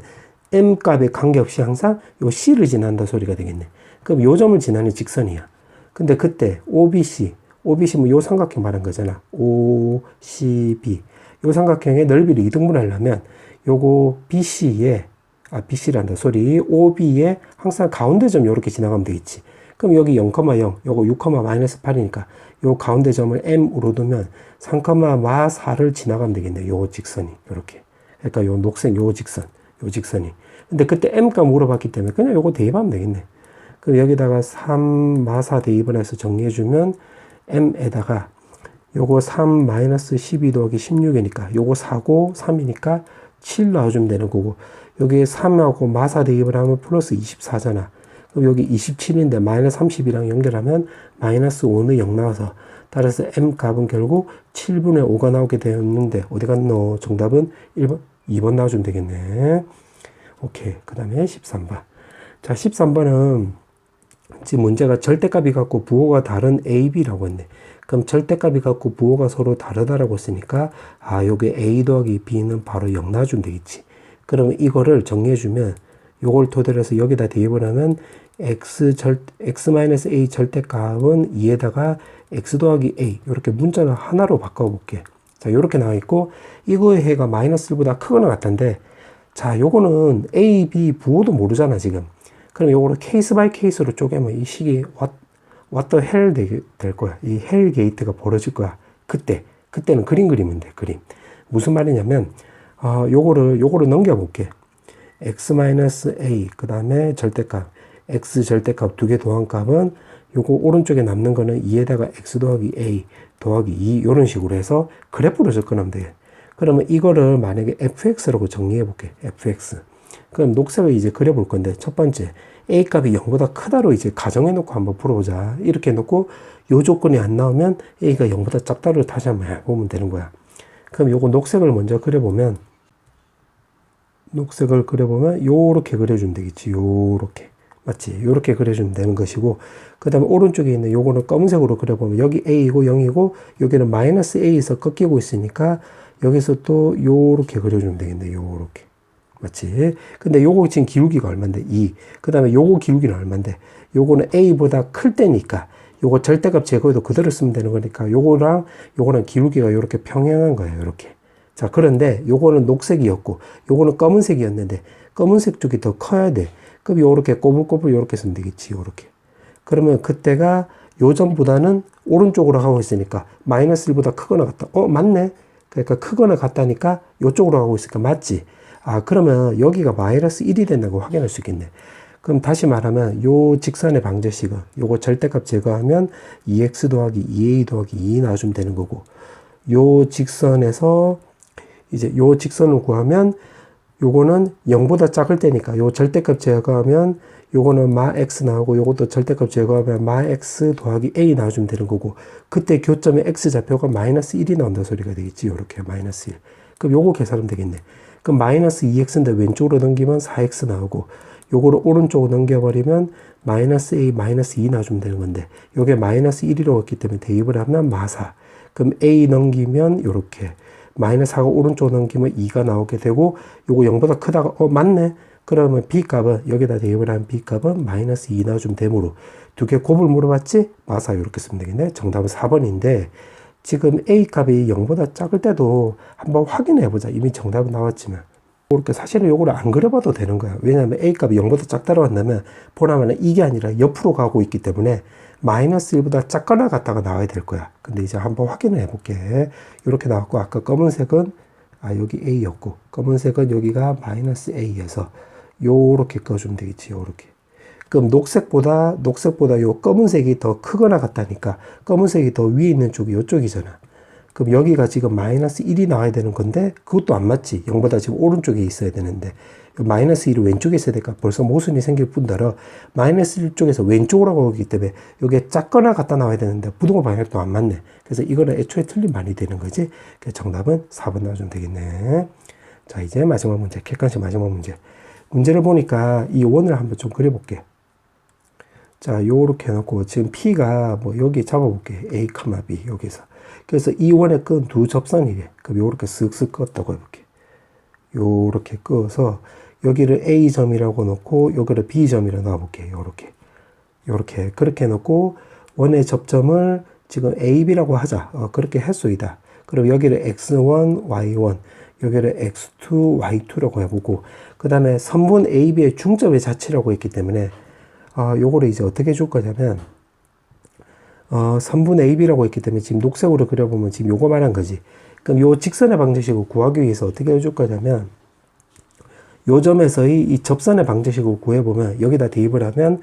m 값에 관계없이 항상 요 c를 지난다 소리가 되겠네. 그럼 요 점을 지나는 직선이야. 근데 그때 OBC 뭐 요 삼각형 말한 거잖아. OCB 요 삼각형의 넓이를 이등분하려면 요거 BC란다 소리. OB에 항상 가운데 점 요렇게 지나가면 되겠지. 그럼 여기 0, 0 요거 6, 마이너스 8이니까 요 가운데 점을 M으로 두면 3, 마 4를 지나가면 되겠네. 요 직선이 요렇게. 그러니까 요 녹색 요 직선이. 근데 그때 M 값 물어봤기 때문에 그냥 요거 대입하면 되겠네. 그럼 여기다가 3, 마 4 대입을 해서 정리해주면 M에다가 요거 3 마이너스 12 더하기 16이니까 요거 4고 3이니까 7 넣어주면 되는 거고 여기에 3하고 마 4 대입을 하면 플러스 24잖아. 그럼 여기 27인데 마이너스 30이랑 연결하면 마이너스 5는 0 나와서 따라서 M 값은 결국 7분의 5가 나오게 되었는데 어디 갔노? 정답은 1번, 2번 나와주면 되겠네. 오케이. 그 다음에 13번. 자, 13번은 지금 문제가 절대값이 같고 부호가 다른 A, B라고 했네. 그럼 절대값이 갖고 부호가 서로 다르다라고 했으니까 요게 a 더하기 b는 바로 0 놔주면 되겠지. 그러면 이거를 정리해주면 요걸 토대로 해서 여기다 대입을 하면 x-a 절대값은 2에다가 x 더하기 a 이렇게 문자를 하나로 바꿔볼게. 자, 요렇게 나와 있고 이거의 해가 마이너스 1보다 크거나 같은데 자, 요거는 a, b 부호도 모르잖아 지금. 그럼 요거를 케이스 바이 케이스로 쪼개면 이 식이 what the hell 될 거야. 이 헬 게이트가 벌어질 거야. 그때는 그림 그리면 돼. 그림. 무슨 말이냐면 요거를 넘겨볼게. x-a 그 다음에 절대값 x 절대값 두 개 더한값은 요거 오른쪽에 남는 거는 2에다가 x 더하기 a 더하기 2 요런 식으로 해서 그래프로 접근하면 돼. 그러면 이거를 만약에 fx라고 정리해 볼게. fx. 그럼 녹색을 이제 그려볼 건데 첫 번째 a 값이 0보다 크다로 이제 가정해 놓고 한번 풀어보자. 이렇게 해놓고 요 조건이 안 나오면 a가 0보다 작다를 다시 한번 해보면 되는 거야. 그럼 요거 녹색을 먼저 그려보면 요렇게 그려주면 되겠지. 요렇게. 맞지? 요렇게 그려주면 되는 것이고 그 다음에 오른쪽에 있는 요거는 검은색으로 그려보면 여기 a이고 0이고 여기는 마이너스 a에서 꺾이고 있으니까 여기서 또 요렇게 그려주면 되겠네. 요렇게. 맞지? 근데 요거 지금 기울기가 얼만데? 2. 그 다음에 요거 기울기는 얼만데? 요거는 a보다 클 때니까 요거 절대값 제거해도 그대로 쓰면 되는 거니까 요거랑 요거는 기울기가 요렇게 평행한 거예요. 요렇게. 자, 그런데 요거는 녹색이었고 요거는 검은색이었는데 검은색 쪽이 더 커야 돼. 그럼 요렇게 꼬불꼬불 요렇게 쓰면 되겠지. 요렇게. 그러면 그때가 요점보다는 오른쪽으로 하고 있으니까 마이너스 1보다 크거나 같다. 맞네. 그러니까 크거나 같다니까 요쪽으로 하고 있으니까 맞지. 그러면 여기가 마이너스 1이 된다고 확인할 수 있겠네. 그럼 다시 말하면 요 직선의 방정식은 요거 절대값 제거하면 2x 더하기 2a 더하기 2 나와주면 되는 거고 요 직선에서 이제 요 직선을 구하면 요거는 0보다 작을 때니까 요 절대값 제거하면 요거는 마 x 나오고 요것도 절대값 제거하면 마 x 더하기 a 나와주면 되는 거고 그때 교점의 x 좌표가 마이너스 1이 나온다 소리가 되겠지. 요렇게 마이너스 1. 그럼 요거 계산하면 되겠네. 그럼 마이너스 2x인데 왼쪽으로 넘기면 4x 나오고 요거를 오른쪽으로 넘겨버리면 마이너스 a 마이너스 2 나와주면 되는 건데 요게 마이너스 1이라고 했기 때문에 대입을 하면 마4. 그럼 a 넘기면 요렇게 마이너스 4가 오른쪽으로 넘기면 2가 나오게 되고 요거 0보다 크다가 맞네. 그러면 b값은 여기다 대입을 하면 b값은 마이너스 2 나와주면 되므로 두 개 곱을 물어봤지? 마4 이렇게 쓰면 되겠네. 정답은 4번인데 지금 a 값이 0보다 작을 때도 한번 확인해 보자. 이미 정답은 나왔지만 이렇게 사실은 요거를 안 그려봐도 되는 거야. 왜냐하면 a 값이 0보다 작다고 한다면 보나마나 이게 아니라 옆으로 가고 있기 때문에 마이너스 1보다 작거나 같다가 나와야 될 거야. 근데 이제 한번 확인을 해볼게. 이렇게 나왔고 아까 검은색은 여기 a였고 검은색은 여기가 마이너스 a에서 요렇게 꺼주면 되겠지. 요렇게. 그럼 녹색보다 요 검은색이 더 크거나 같다니까 검은색이 더 위에 있는 쪽이 요쪽이잖아. 그럼 여기가 지금 마이너스 1이 나와야 되는 건데 그것도 안 맞지. 0보다 지금 오른쪽에 있어야 되는데 마이너스 1이 왼쪽에 있어야 되니까 벌써 모순이 생길 뿐더러 마이너스 1 쪽에서 왼쪽으로 가기 때문에 이게 작거나 같다 나와야 되는데 부동호 방향도 안 맞네. 그래서 이거는 애초에 틀린 말이 되는 거지. 그래서 정답은 4번 나와주면 되겠네. 자, 이제 마지막 문제. 객관식 마지막 문제. 문제를 보니까 이 원을 한번 좀 그려볼게. 자, 요렇게 해놓고 지금 P가 뭐 여기 잡아볼게. A, B 여기서. 그래서 이 원의 끈 두 접선이래. 그럼 요렇게 쓱쓱 껐다고 해볼게. 요렇게 끄어서 여기를 A점이라고 놓고 여기를 B점이라고 놔볼게. 요렇게 그렇게 놓고 원의 접점을 지금 AB라고 하자. 그렇게 횟수이다. 그리고 여기를 X1, Y1 여기를 X2, Y2라고 해보고 그 다음에 선분 AB의 중점의 자체라고 했기 때문에 요거를 이제 어떻게 줄 거냐면 선분 AB라고 했기 때문에 지금 녹색으로 그려보면 지금 요거 말한 거지. 그럼 요 직선의 방정식을 구하기 위해서 어떻게 해줄 거냐면 요 점에서의 이 접선의 방정식을 구해보면 여기다 대입을 하면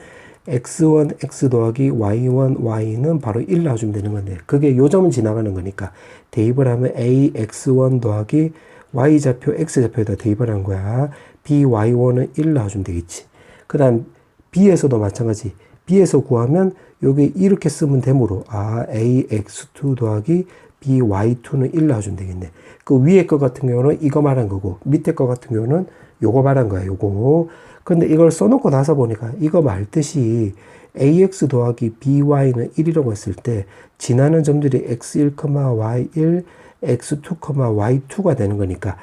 x1, x 더하기 y1, y는 바로 1 나와주면 되는 건데 그게 요 점은 지나가는 거니까 대입을 하면 a, x1 더하기 y좌표, x좌표에다 대입을 한 거야. b, y1은 1 나와주면 되겠지. 그 다음 b에서도 마찬가지. b에서 구하면 여기 이렇게 쓰면 되므로 a, x2 더하기 b, y2는 1 나와주면 되겠네. 그 위에 거 같은 경우는 이거 말한 거고 밑에 거 같은 경우는 요거 말한 거야. 요거. 근데 이걸 써놓고 나서 보니까 이거 말뜻이 ax 더하기 by는 1이라고 했을 때 지나는 점들이 x1, y1, x2, y2가 되는 거니까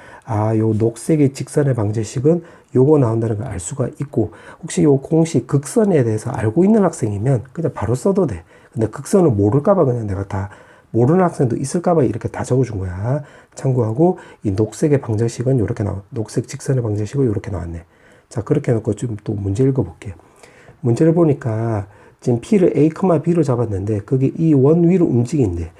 요 녹색의 직선의 방정식은 요거 나온다는 걸 알 수가 있고, 혹시 요 공식 극선에 대해서 알고 있는 학생이면 그냥 바로 써도 돼. 근데 극선을 모를까봐 그냥 내가 다 모르는 학생도 있을까봐 이렇게 다 적어준 거야. 참고하고 이 녹색의 방정식은 이렇게 녹색 직선의 방정식은 이렇게 나왔네. 자, 그렇게 해놓고 좀 또 문제 읽어볼게요. 문제를 보니까 지금 P를 A, B로 잡았는데 그게 이 원 위로 움직인대.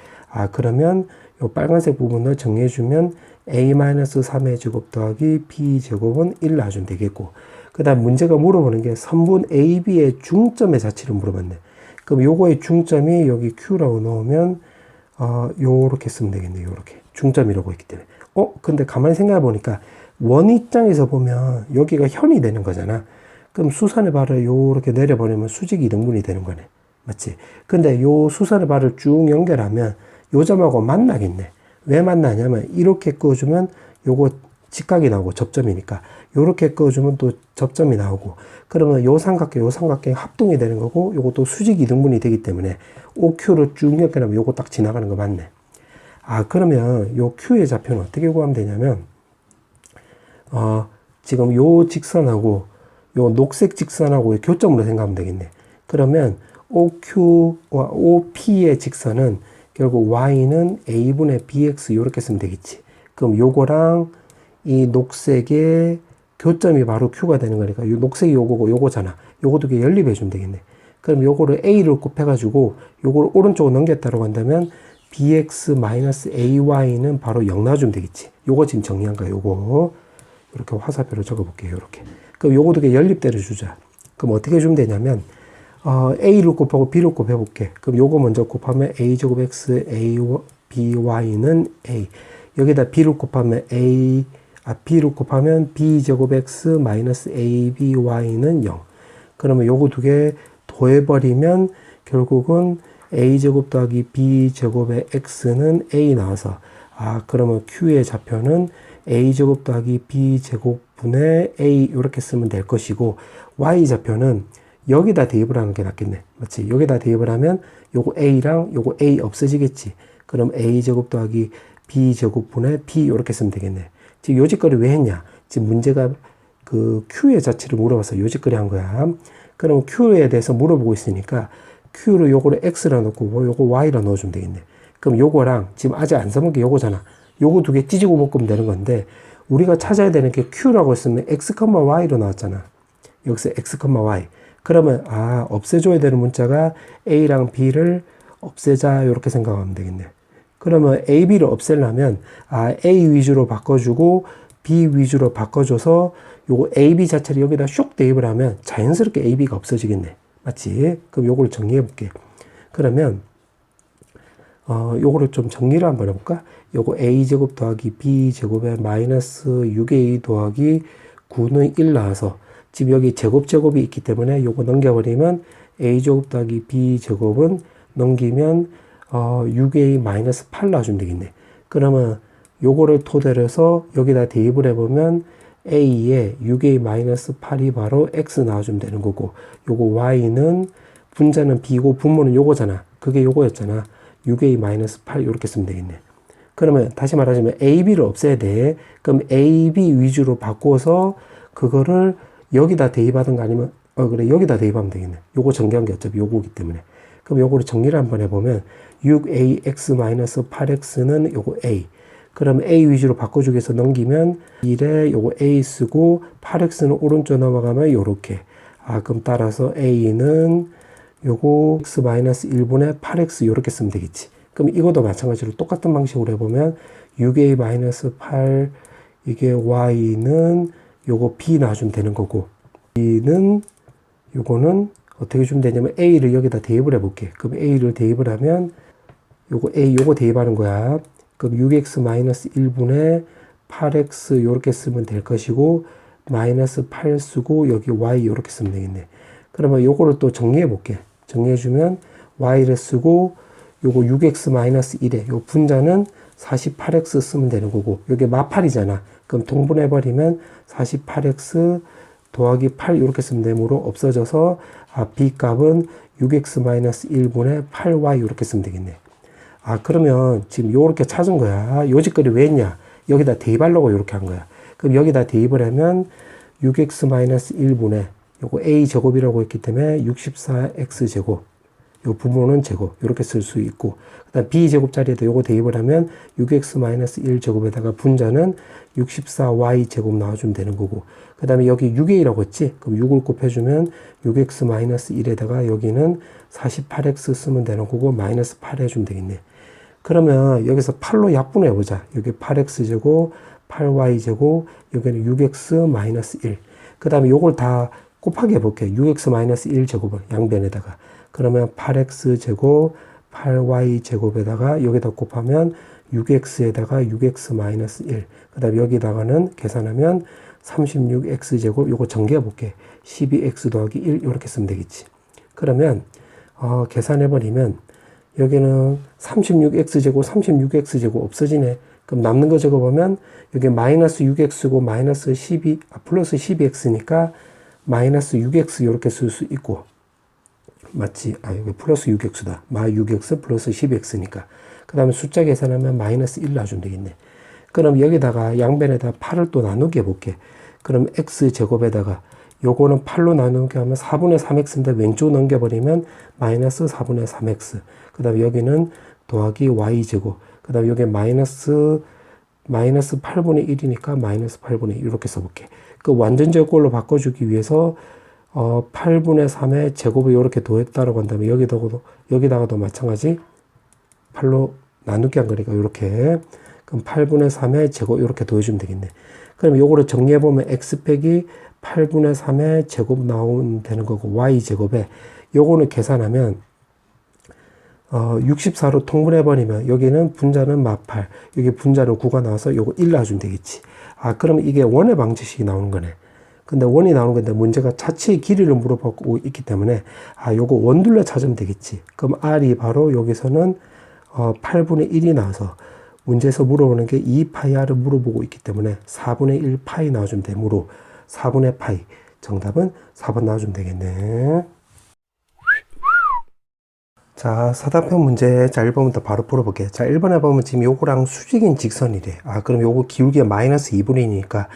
그러면 요 빨간색 부분을 정리해주면 A-3의 제곱 더하기 B 제곱은 1 놔주면 되겠고, 그 다음 문제가 물어보는 게 선분 AB의 중점의 자체를 물어봤네. 그럼 요거의 중점이 여기 Q라고 넣으면 요렇게 쓰면 되겠네. 요렇게 중점이라고 했기 때문에. 근데 가만히 생각해 보니까 원 입장에서 보면 여기가 현이 되는 거잖아. 그럼 수선의 발을 요렇게 내려버리면 수직 2등분이 되는 거네. 맞지? 근데 요 수선의 발을 쭉 연결하면 요 점하고 만나겠네. 왜 만나냐면 이렇게 그어주면 요거 직각이 나오고 접점이니까 요렇게 그어주면 또 접점이 나오고, 그러면 요 삼각형 합동이 되는 거고 요것도 수직 2등분이 되기 때문에 OQ를 쭉 연결하면 요거 딱 지나가는 거 맞네. 그러면 요 Q의 좌표는 어떻게 구하면 되냐면 지금 요 직선하고 요 녹색 직선하고의 교점으로 생각하면 되겠네. 그러면 OQ와 OP의 직선은 결국 y는 a분의 bx 이렇게 쓰면 되겠지. 그럼 요거랑 이 녹색의 교점이 바로 q가 되는 거니까 요 녹색이 요거고 요거잖아. 요거 두 개 연립해 주면 되겠네. 그럼 요거를 a를 곱해가지고 요거를 오른쪽으로 넘겼다고 한다면 bx-ay는 바로 0 놔주면 되겠지. 요거 지금 정리한 거야. 요거 이렇게 화살표로 적어볼게요. 이렇게. 그럼 요거 두 개 연립대로 주자. 그럼 어떻게 주면 되냐면 a를 곱하고 b를 곱해볼게. 그럼 요거 먼저 곱하면 a제곱 x, by는 a. 여기다 b를 곱하면 b를 곱하면 b제곱 x 마이너스 aby는 0. 그러면 요거 두 개 더해버리면 결국은 a제곱 더하기 b제곱의 x는 a 나와서 그러면 q의 좌표는 a제곱 더하기 b제곱분의 a 이렇게 쓰면 될 것이고, y 좌표는 여기다 대입을 하는 게 낫겠네. 맞지? 여기다 대입을 하면 요거 a랑 요거 a 없어지겠지. 그럼 a제곱 더하기 b제곱분의 b 이렇게 쓰면 되겠네. 지금 요짓거리 왜 했냐? 지금 문제가 그 q의 자체를 물어봐서 요짓거리 한 거야. 그럼 q에 대해서 물어보고 있으니까 q를 요거를 x라 놓고 요거 y라 넣어주면 되겠네. 그럼 요거랑 지금 아직 안 써본 게 요거잖아. 요거 두 개 찢고 묶으면 되는 건데 우리가 찾아야 되는 게 q라고 했으면 x, y로 나왔잖아. 여기서 x, y. 그러면 없애줘야 되는 문자가 a랑 b를 없애자 이렇게 생각하면 되겠네. 그러면 a, b를 없애려면 a 위주로 바꿔주고 b 위주로 바꿔줘서 요거 a, b 자체를 여기다 슉 대입을 하면 자연스럽게 a, b가 없어지겠네. 맞지? 그럼 요걸 정리해 볼게. 그러면 요거를 좀 정리를 한번 해볼까? 요거 a제곱 더하기 b제곱에 마이너스 6a 더하기 9는 1 나와서 지금 여기 제곱이 있기 때문에 요거 넘겨버리면 a제곱 더하기 b제곱은 넘기면 6a 마이너스 8 놔주면 되겠네. 그러면 요거를 토대로 해서 여기다 대입을 해보면 a에 6a 마이너스 8이 바로 x 나와주면 되는 거고, 요거 y는 분자는 b고 분모는 요거잖아. 그게 요거였잖아. 6a 마이너스 8 이렇게 쓰면 되겠네. 그러면 다시 말하자면 ab를 없애야 돼. 그럼 ab 위주로 바꿔서 그거를 여기다 대입하든가 아니면 그래 여기다 대입하면 되겠네. 요거 전개한 게 어차피 요거기 때문에. 그럼 요거를 정리를 한번 해보면 6ax-8x는 요거 a. 그럼 a 위주로 바꿔주기 위해서 넘기면 1에 요거 a 쓰고 8x는 오른쪽 넘어가면 요렇게. 그럼 따라서 a는 요거 x-1분의 8x 요렇게 쓰면 되겠지. 그럼 이것도 마찬가지로 똑같은 방식으로 해보면 6a-8 이게 y는 요거 b 놔주면 되는 거고, b는 요거는 어떻게 주면 되냐면 a를 여기다 대입을 해볼게. 그럼 a를 대입을 하면 요거 a 요거 대입하는 거야. 그럼 6x-1분의 8x 요렇게 쓰면 될 것이고, 마이너스 8 쓰고 여기 y 요렇게 쓰면 되겠네. 그러면 요거를 또 정리해 볼게. 정리해주면 y를 쓰고 요거 6x-1에 요 분자는 48x 쓰면 되는 거고, 요게 마팔이잖아. 그럼 통분해버리면 48x 더하기 8 이렇게 쓰면 되므로 없어져서 b 값은 6x-1분의 8y 이렇게 쓰면 되겠네. 그러면 지금 요렇게 찾은 거야. 요짓거리 왜 했냐? 여기다 대입하려고 이렇게 한 거야. 그럼 여기다 대입을 하면 6x-1분의 요거 a제곱이라고 했기 때문에 64x제곱, 요 부분은 제곱 이렇게 쓸 수 있고, 그 다음 b제곱 자리에도 요거 대입을 하면 6x-1제곱에다가 분자는 64y제곱 나와주면 되는 거고, 그 다음에 여기 6a라고 했지? 그럼 6을 곱해주면 6x-1에다가 여기는 48x 쓰면 되는 거고 마이너스 8 해주면 되겠네. 그러면 여기서 8로 약분해보자. 여기 8x제곱, 8y제곱, 여기는 6x-1. 그 다음에 요걸 다 곱하기 해볼게요. 6x-1제곱을 양변에다가. 그러면 8x제곱, 8y제곱에다가 여기다 곱하면 6x에다가 6x-1. 그 다음에 여기다가는 계산하면 36x제곱, 요거 전개해볼게. 12x 더하기 1 이렇게 쓰면 되겠지. 그러면 계산해버리면 여기는 36x제곱, 36x제곱 없어지네. 그럼 남는 거 적어보면 여기 마이너스 6x고 마이너스 12, 플러스 12x니까 마이너스 6x 이렇게 쓸 수 있고, 맞지? 여기 플러스 6x다. 마 6x 플러스 12x니까. 그 다음에 숫자 계산하면 마이너스 1 놔주면 되겠네. 그럼 여기다가 양변에다 8을 또 나누게 해볼게. 그럼 x제곱에다가 요거는 8로 나누게 하면 4분의 3x인데 왼쪽 넘겨버리면 마이너스 4분의 3x. 그 다음에 여기는 더하기 y제곱. 그 다음에 여기 마이너스 8분의 1이니까 마이너스 8분의 1 이렇게 써볼게. 그 완전 제곱꼴로 바꿔주기 위해서 8분의 3의 제곱을 이렇게 더했다라고 한다면 여기다가도 마찬가지 8로 나누기 한 거니까 이렇게. 그럼 8분의 3의 제곱 이렇게 더해주면 되겠네. 그럼 요거를 정리해보면 x 빼기 8분의 3의 제곱 나오면 되는 거고, y제곱에 요거는 계산하면 64로 통분해버리면 여기는 분자는 마8, 여기 분자는 9가 나와서 요거 1 놔주면 되겠지. 그러면 이게 원의 방정식이 나오는 거네. 근데 원이 나오는 건데 문제가 자체의 길이를 물어보고 있기 때문에 요거 원둘러 찾으면 되겠지. 그럼 r이 바로 여기서는 8분의 1이 나와서 문제에서 물어보는 게 2파이 r을 물어보고 있기 때문에 4분의 1 파이 나와주면 되므로 4분의 파이, 정답은 4번 나와주면 되겠네. 자, 사단편 문제. 자, 1번부터 바로 풀어볼게요. 자, 1번에 보면 지금 요거랑 수직인 직선이래. 그럼 요거 기울기가 마이너스 2분의 2니까,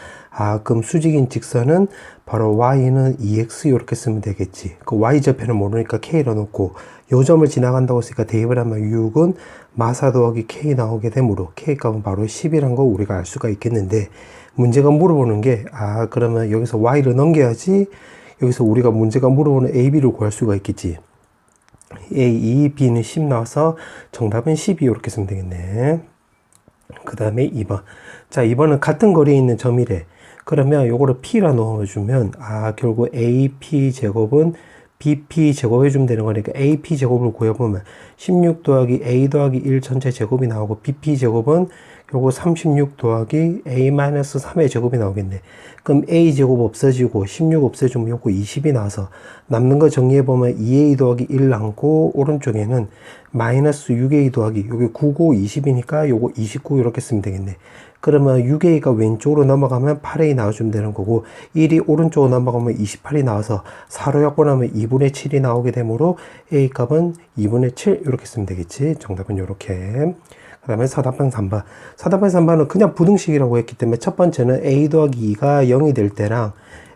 그럼 수직인 직선은 바로 y는 2x 이렇게 쓰면 되겠지. 그 y좌표는 모르니까 k로 놓고, 요 점을 지나간다고 했으니까 대입을 하면 6은 마사 더하기 k 나오게 되므로, k 값은 바로 10이란 거 우리가 알 수가 있겠는데, 문제가 물어보는 게, 그러면 여기서 y를 넘겨야지, 여기서 우리가 문제가 물어보는 a, b를 구할 수가 있겠지. A, 2, B는 10 나와서 정답은 12 이렇게 쓰면 되겠네. 그 다음에 2번. 자, 2번은 같은 거리에 있는 점이래. 그러면 요거를 P라 넣어주면 결국 AP 제곱은 BP 제곱 해주면 되는 거니까 AP 제곱을 구해보면 16 더하기 A 더하기 1 전체 제곱이 나오고 BP 제곱은 요거 36 더하기 A-3의 제곱이 나오겠네. 그럼 A 제곱 없어지고 16 없애주면 요거 20이 나와서 남는 거 정리해보면 2A 더하기 1 남고 오른쪽에는 마이너스 6A 더하기 여기 9고 20이니까 요거 29 이렇게 쓰면 되겠네. 그러면 6A가 왼쪽으로 넘어가면 8A 나와주면 되는 거고 1이 오른쪽으로 넘어가면 28이 나와서 4로 약분하면 2분의 7이 나오게 되므로 A 값은 2분의 7 이렇게 쓰면 되겠지. 정답은 이렇게. 그 다음에 사단편 3번. 사단편 3번은 그냥 부등식이라고 했기 때문에 첫 번째는 A 더하기 2가 0이 될 때랑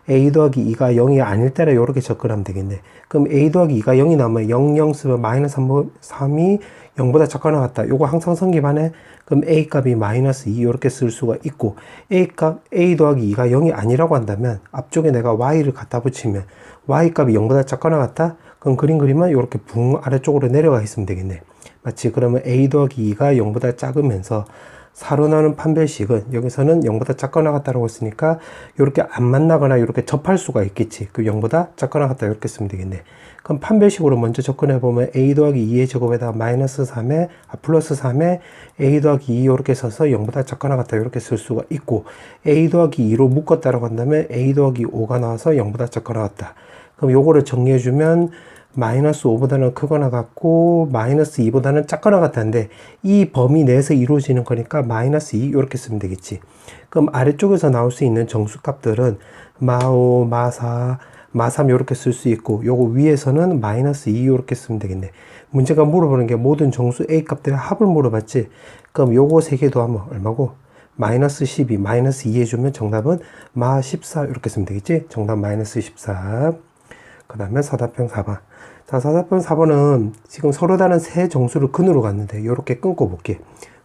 A 더하기 2가 0이 아닐 때라 이렇게 접근하면 되겠네. 그럼 A 더하기 2가 0이 나오면 0, 0 쓰면 마이너스 3이 0보다 작거나 같다. 요거 항상 성립하네. 그럼 A 값이 마이너스 2 이렇게 쓸 수가 있고 A 더하기 2가 0이 아니라고 한다면 앞쪽에 내가 Y를 갖다 붙이면 Y 값이 0보다 작거나 같다. 그럼 그림 그리면 이렇게 붕 아래쪽으로 내려가 있으면 되겠네. 마치 그러면 A 더하기 2가 0보다 작으면서 4로 나눈 판별식은 여기서는 0보다 작거나 같다라고 했으니까 이렇게 안 만나거나 이렇게 접할 수가 있겠지. 그 0보다 작거나 같다 이렇게 쓰면 되겠네. 그럼 판별식으로 먼저 접근해 보면 A 더하기 2의 제곱에다 마이너스 3에 플러스 3에 A 더하기 2 이렇게 써서 0보다 작거나 같다 이렇게 쓸 수가 있고 A 더하기 2로 묶었다라고 한다면 A 더하기 5가 나와서 0보다 작거나 같다. 그럼 요거를 정리해 주면 마이너스 5보다는 크거나 같고 마이너스 2보다는 작거나 같다는데 이 범위 내에서 이루어지는 거니까 마이너스 2 이렇게 쓰면 되겠지. 그럼 아래쪽에서 나올 수 있는 정수값들은 마5, 마4, 마3 이렇게 쓸 수 있고 요거 위에서는 마이너스 2 이렇게 쓰면 되겠네. 문제가 물어보는 게 모든 정수 A 값들의 합을 물어봤지. 그럼 요거 3개 더하면 얼마고? 마이너스 12, 마이너스 2 해주면 정답은 마 14 이렇게 쓰면 되겠지. 정답 마이너스 14. 그 다음에 사답형 4번. 자, 사답형 4번은 지금 서로 다른 세 정수를 근으로 갔는데 이렇게 끊고 볼게.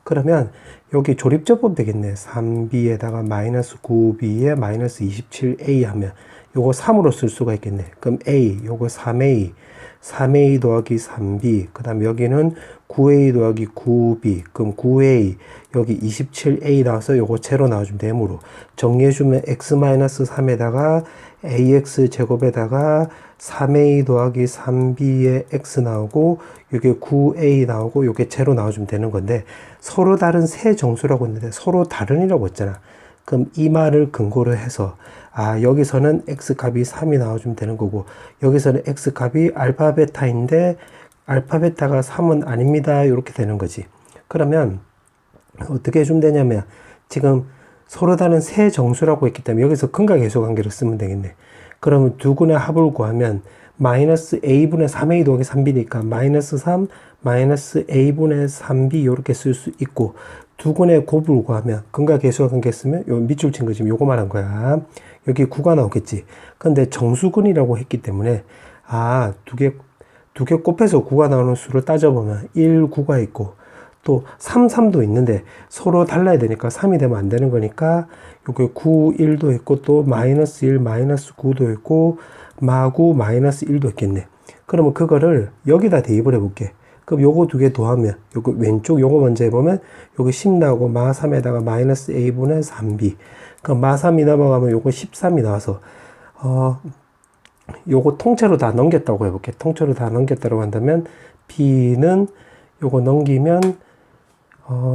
그러면 여기 조립제법 되겠네. 3b에다가 마이너스 9b에 마이너스 27a 하면 요거 3으로 쓸 수가 있겠네. 그럼 a, 요거 3a, 3a 더하기 3b, 그 다음에 여기는 9a 더하기 9b, 그럼 9a, 여기 27a 나와서 요거 제로 나와주면 되므로 정리해주면 x-3에다가 ax 제곱에다가 3a 더하기 3b의 x 나오고 요게 9a 나오고 요게 제로 나와주면 되는 건데 서로 다른 세 정수라고 했는데 서로 다른이라고 했잖아. 그럼 이 말을 근거로 해서 여기서는 x값이 3이 나와주면 되는 거고 여기서는 x값이 알파 베타인데 알파 베타가 3은 아닙니다 이렇게 되는 거지. 그러면 어떻게 해주면 되냐면 지금 서로 다른 세 정수라고 했기 때문에 여기서 근각계수 관계를 쓰면 되겠네. 그러면 두 군의 합을 구하면 마이너스 a분의 3a 더하기 3b니까 마이너스 3 마이너스 a분의 3b 이렇게 쓸 수 있고 두 군의 곱을 구하면 근각계수와 관계 쓰면 요 밑줄 친 거 지금 요거 말한 거야. 여기 9가 나오겠지. 근데 정수근이라고 했기 때문에 두 개 곱해서 9가 나오는 수를 따져보면 1, 9가 있고 또 3, 3도 있는데 서로 달라야 되니까 3이 되면 안 되는 거니까 요게 9, 1도 있고 또 마이너스 1, 마이너스 9도 있고 마9, 마이너스 1도 있겠네. 그러면 그거를 여기다 대입을 해볼게. 그럼 요거 두 개 더하면 요거 왼쪽 요거 먼저 해보면 요게 10 나오고 마3에다가 마이너스 a분의 3b 그럼 마3이 넘어가면 요거 13이 나와서 요거 통째로 다 넘겼다고 해볼게. 통째로 다 넘겼다고 한다면 b는 요거 넘기면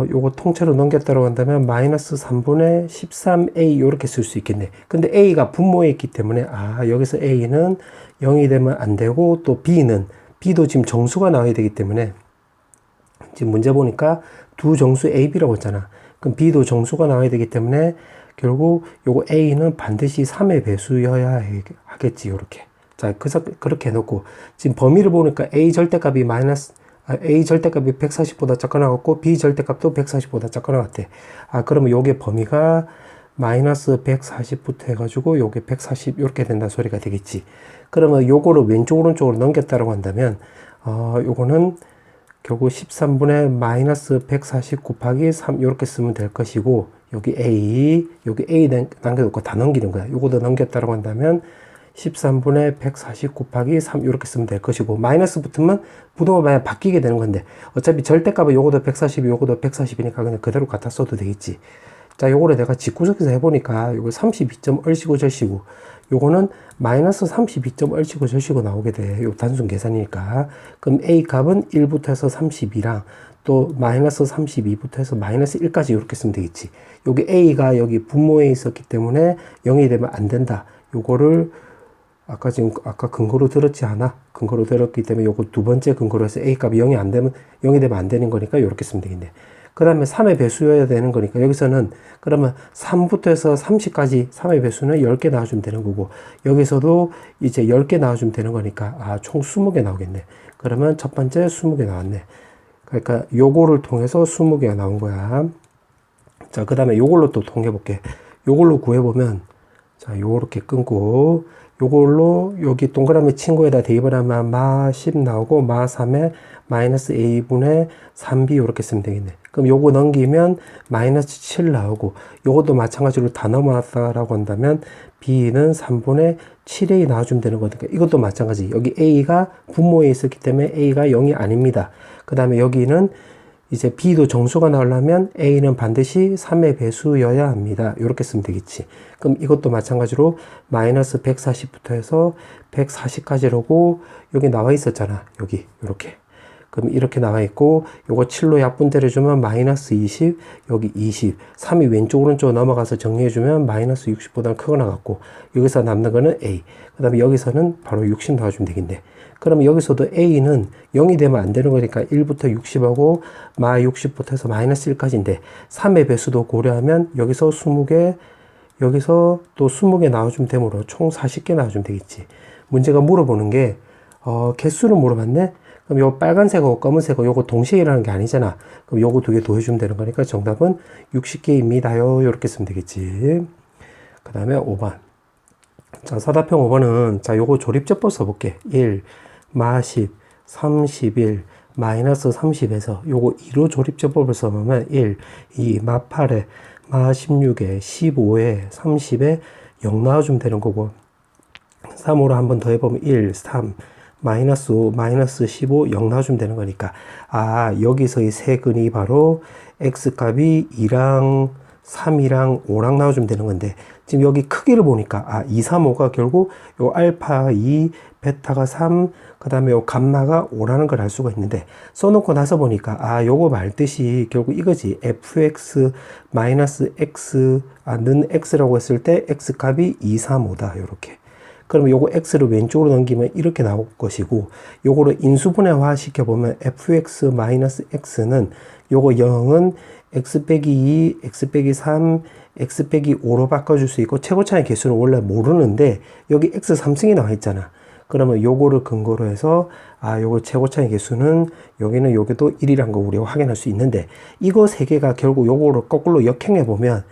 요거 통째로 넘겼다고 한다면 마이너스 3분의 13a 요렇게 쓸 수 있겠네. 근데 a가 분모에 있기 때문에 여기서 a는 0이 되면 안 되고 또 b도 지금 정수가 나와야 되기 때문에 지금 문제 보니까 두 정수 a, b라고 했잖아. 그럼 b도 정수가 나와야 되기 때문에 결국 요거 a는 반드시 3의 배수여야 하겠지. 요렇게. 자, 그래서 그렇게 해놓고 지금 범위를 보니까 a 절대값이 A 절대값이 140보다 작거나 같고 B 절대값도 140보다 작거나 같대. 그러면 요게 범위가 마이너스 140부터 해가지고 요게 140 이렇게 된다는 소리가 되겠지. 그러면 요거를 왼쪽 오른쪽으로 넘겼다고 한다면 요거는 결국 13분의 마이너스 140 곱하기 3 이렇게 쓰면 될 것이고 여기 A 남겨놓고 다 넘기는 거야. 요거도 넘겼다고 한다면 13분의 140 곱하기 3 이렇게 쓰면 될 것이고 마이너스 붙으면 부동은 만약 바뀌게 되는 건데 어차피 절대값은 요거도 140 요거도 140이니까 그냥 그대로 갖다 써도 되겠지. 자, 요거를 내가 집구석에서 해보니까 요거 32점 얼씨구 절씨구 요거는 마이너스 32점 얼씨구 절씨구 나오게 돼. 요 단순 계산이니까. 그럼 A 값은 1부터 해서 32랑 또 마이너스 32부터 해서 마이너스 1까지 이렇게 쓰면 되겠지. 여기 A가 여기 분모에 있었기 때문에 0이 되면 안 된다. 요거를 아까 근거로 들었지 않아? 근거로 들었기 때문에 요거 두 번째 근거로 해서 A 값이 0이 되면 안 되는 거니까 요렇게 쓰면 되겠네. 그 다음에 3의 배수여야 되는 거니까 여기서는 그러면 3부터 해서 30까지 3의 배수는 10개 나와주면 되는 거고 여기서도 이제 10개 나와주면 되는 거니까 총 20개 나오겠네. 그러면 첫 번째 20개 나왔네. 그러니까 요거를 통해서 20개가 나온 거야. 자, 그 다음에 요걸로 또 통해볼게. 요걸로 구해보면 자, 요렇게 끊고 요걸로 여기 동그라미 친구에다 대입을 하면 마 10 나오고 마 3에 마이너스 a분의 3b 이렇게 쓰면 되겠네. 그럼 요거 넘기면 마이너스 7 나오고 요것도 마찬가지로 다 넘어왔다라고 한다면 b는 3분의 7a 나와주면 되는 거니까 이것도 마찬가지. 여기 a가 분모에 있었기 때문에 a가 0이 아닙니다. 그 다음에 여기는 이제 b도 정수가 나오려면 a는 반드시 3의 배수여야 합니다. 이렇게 쓰면 되겠지. 그럼 이것도 마찬가지로 마이너스 140부터 해서 140까지라고 여기 나와 있었잖아. 여기 이렇게. 그럼 이렇게 나와 있고, 요거 7로 약분 때려주면 마이너스 20, 여기 20. 3이 왼쪽, 오른쪽 넘어가서 정리해주면 마이너스 60보다는 크거나 같고, 여기서 남는 거는 A. 그 다음에 여기서는 바로 60 넣어주면 되겠네. 그러면 여기서도 A는 0이 되면 안 되는 거니까 1부터 60하고, 마 60부터 해서 마이너스 1까지인데, 3의 배수도 고려하면 여기서 20개, 여기서 또 20개 나와주면 되므로 총 40개 나와주면 되겠지. 문제가 물어보는 게, 개수를 물어봤네? 그럼 요 빨간색하고 검은색하고 요거 동시에 일어나는 게 아니잖아. 그럼 요거 두 개 더해주면 되는 거니까 정답은 60개입니다요. 요렇게 쓰면 되겠지. 그 다음에 5번. 자, 사다평 5번은, 자, 요거 조립제법 써볼게. 1, 마 10, 31, 마이너스 30에서 요거 2로 조립제법을 써보면 1, 2, 마 8에, 마 16에, 15에, 30에 0 나와주면 되는 거고, 3으로 한 번 더 해보면 1, 3, 마이너스 5, 마이너스 15, 0 나와주면 되는 거니까, 아, 여기서 이 세 근이 바로 x값이 2랑 3이랑 5랑 나와주면 되는 건데, 지금 여기 크기를 보니까, 아, 2, 3, 5가 결국 요 알파 2, 베타가 3, 그 다음에 요 감마가 5라는 걸 알 수가 있는데, 써놓고 나서 보니까, 아, 요거 말뜻이 결국 이거지. fx 마이너스 x, 는 x라고 했을 때 x값이 2, 3, 5다. 요렇게. 그러면 요거 x를 왼쪽으로 넘기면 이렇게 나올 것이고, 요거를 인수분해화 시켜보면 fx 마이너스 x는 요거 0은 x 빼기 2, x 빼기 3, x 빼기 5로 바꿔줄 수 있고, 최고차의 개수는 원래 모르는데 여기 x 3승이 나와 있잖아. 그러면 요거를 근거로 해서, 아, 요거 최고차의 개수는 여기는 여기도 1이란 거 우리가 확인할 수 있는데, 이거 세 개가 결국 요거를 거꾸로 역행해 보면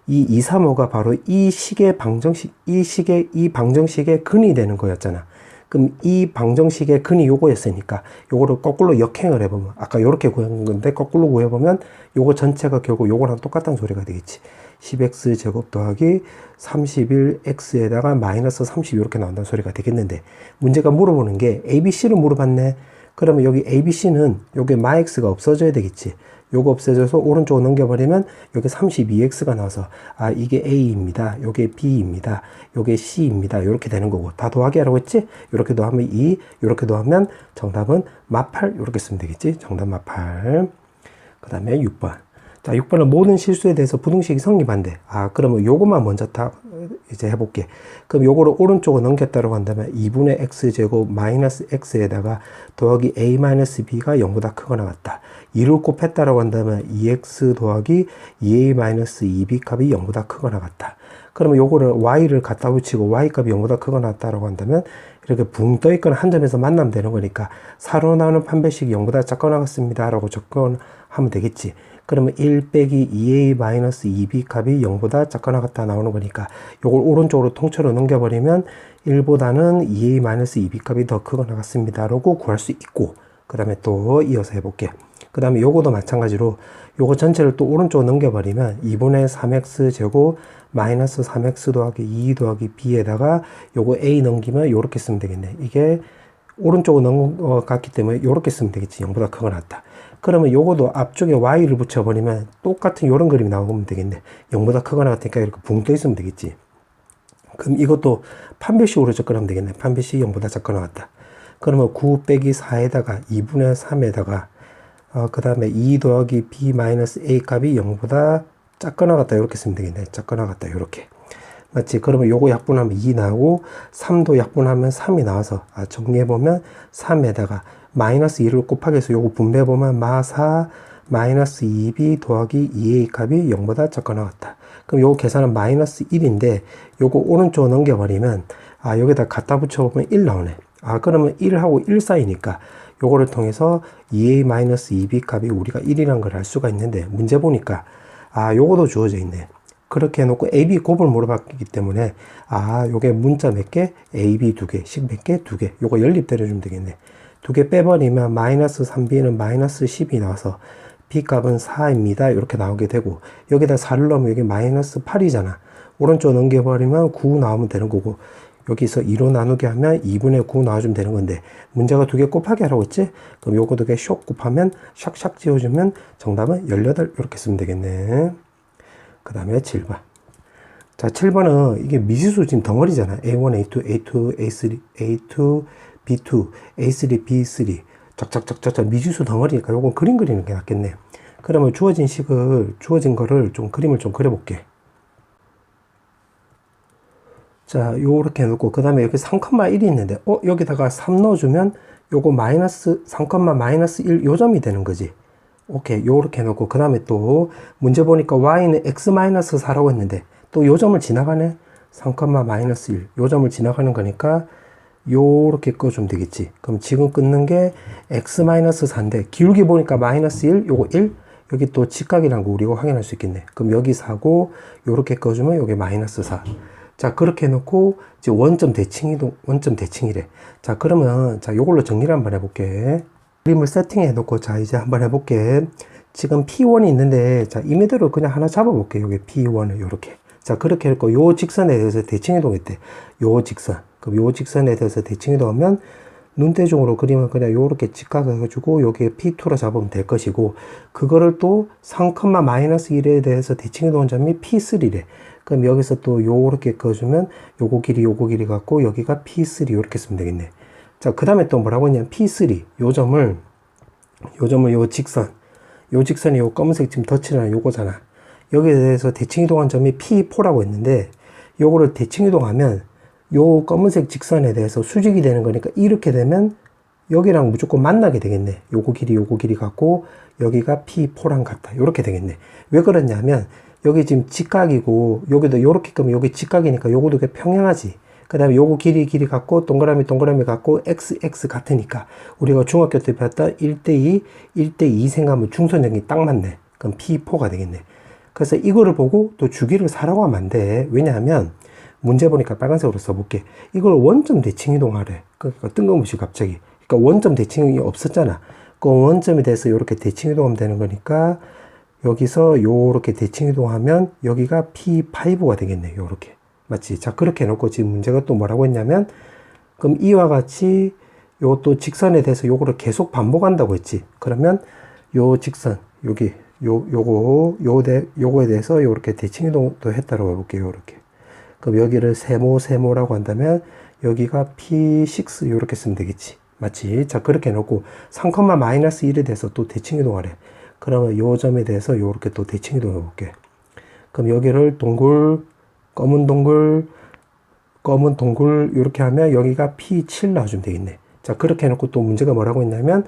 이 2, 3, 5가 바로 이 식의 방정식, 이 방정식의 근이 되는 거였잖아. 그럼 이 방정식의 근이 요거였으니까 요거를 거꾸로 역행을 해보면, 아까 요렇게 구한 건데 거꾸로 구해보면 요거 전체가 결국 요거랑 똑같다는 소리가 되겠지. 10x 제곱 더하기 31x에다가 마이너스 30 이렇게 나온다는 소리가 되겠는데, 문제가 물어보는 게 ABC를 물어봤네. 그러면 여기 ABC는 요게 마x가 없어져야 되겠지. 요거 없어져서 오른쪽으로 넘겨버리면 여기 32x가 나와서, 아, 이게 A입니다. 요게 B입니다. 요게 C입니다. 이렇게 되는 거고, 다 더하기 하라고 했지? 요렇게 더하면 2, 요렇게 더하면 정답은 마8, 요렇게 쓰면 되겠지? 정답 마8. 그 다음에 6번. 자, 6번은 모든 실수에 대해서 부등식이 성립한대. 아, 그러면 요것만 먼저 다 이제 해볼게. 그럼 요거를 오른쪽으로 넘겼다고 한다면 2분의 x제곱 마이너스 x에다가 더하기 a 마이너스 b가 0보다 크거나 같다. 2를 곱했다고 한다면 2x 더하기 2a 마이너스 2b 값이 0보다 크거나 같다. 그러면 요거를 y를 갖다 붙이고 y 값이 0보다 크거나 같다고 한다면 이렇게 붕 떠있거나 한 점에서 만나면 되는 거니까 4로 나오는 판별식이 0보다 작거나 같습니다 라고 접근하면 되겠지. 그러면 1 빼기 2a 마이너스 2b 값이 0보다 작거나 같다 나오는 거니까 요걸 오른쪽으로 통째로 넘겨버리면 1보다는 2a 마이너스 2b 값이 더 크거나 같습니다 라고 구할 수 있고, 그 다음에 또 이어서 해볼게. 그 다음에 요거도 마찬가지로 요거 전체를 또 오른쪽으로 넘겨버리면 2분의 3x 제곱 마이너스 3x 더하기 2 더하기 b에다가 요거 a 넘기면 요렇게 쓰면 되겠네. 이게 오른쪽으로 넘어갔기 때문에 요렇게 쓰면 되겠지. 0보다 크거나 같다. 그러면 요거도 앞쪽에 y를 붙여버리면 똑같은 요런 그림이 나오면 되겠네. 0보다 크거나 같으니까 이렇게 붕 떠 있으면 되겠지. 그럼 이것도 판별식으로 접근하면 되겠네. 판별식 0보다 작거나 같다. 그러면 9 빼기 4에다가 2분의 3에다가 그 다음에 2 더하기 b 마이너스 a 값이 0보다 작거나 같다. 이렇게 쓰면 되겠네. 작거나 같다. 이렇게. 맞지? 그러면 요거 약분하면 2 나오고 3도 약분하면 3이 나와서, 아, 정리해보면 3에다가 마이너스 2를 곱하기 해서 요거 분배해보면 마4 마이너스 2b 더하기 2a 값이 0보다 작거나 같다. 그럼 요거 계산은 마이너스 1인데 요거 오른쪽 넘겨버리면, 아, 여기다 갖다 붙여보면 1 나오네. 아, 그러면 1하고 1 사이니까 요거를 통해서 2a 마이너스 2b 값이 우리가 1이란 걸 알 수가 있는데, 문제 보니까, 아, 요거도 주어져 있네. 그렇게 해놓고 AB 곱을 물어봤기 때문에, 아, 요게 문자 몇 개? AB 2개, 식 몇 개? 2개. 요거 연립 때려주면 되겠네. 2개 빼버리면 마이너스 3B는 마이너스 10이 나와서 B 값은 4입니다. 이렇게 나오게 되고, 여기다 4를 넣으면 여기 마이너스 8이잖아. 오른쪽 넘겨버리면 9 나오면 되는 거고, 여기서 2로 나누게 하면 2분의 9 나와주면 되는 건데, 문제가 2개 곱하기 하라고 했지? 그럼 요거 2개 쇽 곱하면 샥샥 지워주면 정답은 18 이렇게 쓰면 되겠네. 그 다음에 7번. 자, 7번은 이게 미지수 지금 덩어리잖아. A1, A2, A2, A3, A2, B2, A3, B3. 작작작작작 미지수 덩어리니까 요건 그림 그리는 게 낫겠네. 그러면 주어진 거를 좀 그림을 좀 그려볼게. 자, 요렇게 해놓고, 그 다음에 여기 3,1이 있는데, 여기다가 3 넣어주면, 요거 마이너스, 3,-1, 요 점이 되는 거지. 오케이. 요렇게 해놓고, 그 다음에 또, 문제 보니까 y는 x-4라고 했는데, 또 요 점을 지나가네? 3,-1, 요 점을 지나가는 거니까, 요렇게 꺼주면 되겠지. 그럼 지금 끊는 게 x-4인데, 기울기 보니까 마이너스 1, 요거 1, 여기 또 직각이란 거 우리가 확인할 수 있겠네. 그럼 여기 4고, 요렇게 꺼주면 요게 마이너스 4. 자, 그렇게 해놓고, 이제 원점 대칭이래. 자, 그러면, 자, 요걸로 정리를 한번 해볼게. 그림을 세팅해 놓고, 자, 이제 한번 해볼게. 지금 P1이 있는데, 자, 이미대로 그냥 하나 잡아볼게. 요게 P1을 요렇게. 자, 그렇게 했고, 요 직선에 대해서 대칭이동했대. 요 직선. 그럼 요 직선에 대해서 대칭이동하면, 눈대중으로 그림을 그냥 요렇게 직각해가지고, 여기에 P2로 잡으면 될 것이고, 그거를 또 3,-1에 대해서 대칭이동한 점이 P3래. 그럼 여기서 또 요렇게 그어주면 요거 길이 갖고 여기가 P3 요렇게 쓰면 되겠네. 자, 그 다음에 또 뭐라고 했냐면 P3 요 점을 요 직선이 요 검은색 지금 덧칠하는 요거잖아. 여기에 대해서 대칭이동한 점이 P4라고 했는데 요거를 대칭이동하면 요 검은색 직선에 대해서 수직이 되는 거니까 이렇게 되면 여기랑 무조건 만나게 되겠네. 요거 길이 갖고 여기가 P4랑 같다. 요렇게 되겠네. 왜 그러냐면 여기 지금 직각이고, 여기도 요렇게 끄면 여기 직각이니까 요거도 평행하지. 그 다음에 요거 길이 같고, 동그라미 같고, x 같으니까. 우리가 중학교 때 배웠던 1대2 생각하면 중선형이 딱 맞네. 그럼 P4가 되겠네. 그래서 이거를 보고 또 주기를 4라고 하면 안 돼. 왜냐하면, 문제 보니까 빨간색으로 써볼게. 이걸 원점 대칭이동하래. 그러니까 뜬금없이 갑자기. 그러니까 원점 대칭이 없었잖아. 그 원점에 대해서 이렇게 대칭이동하면 되는 거니까, 여기서 요렇게 대칭이동하면 여기가 P5가 되겠네. 요렇게. 맞지? 자, 그렇게 해놓고 지금 문제가 또 뭐라고 했냐면, 그럼 이와 같이 요또 직선에 대해서 요거를 계속 반복한다고 했지. 그러면 요 직선, 요거에 대해서 요렇게 대칭이동도 했다라고 해볼게요. 요렇게. 그럼 여기를 세모라고 한다면 여기가 P6 요렇게 쓰면 되겠지. 맞지? 자, 그렇게 해놓고 3,-1에 대해서 또 대칭이동하래. 그러면 요 점에 대해서 요렇게 또 대칭이동 해볼게. 그럼 여기를 검은 동글 요렇게 하면 여기가 P7 나와주면 되겠네. 자, 그렇게 해놓고 또 문제가 뭐라고 했냐면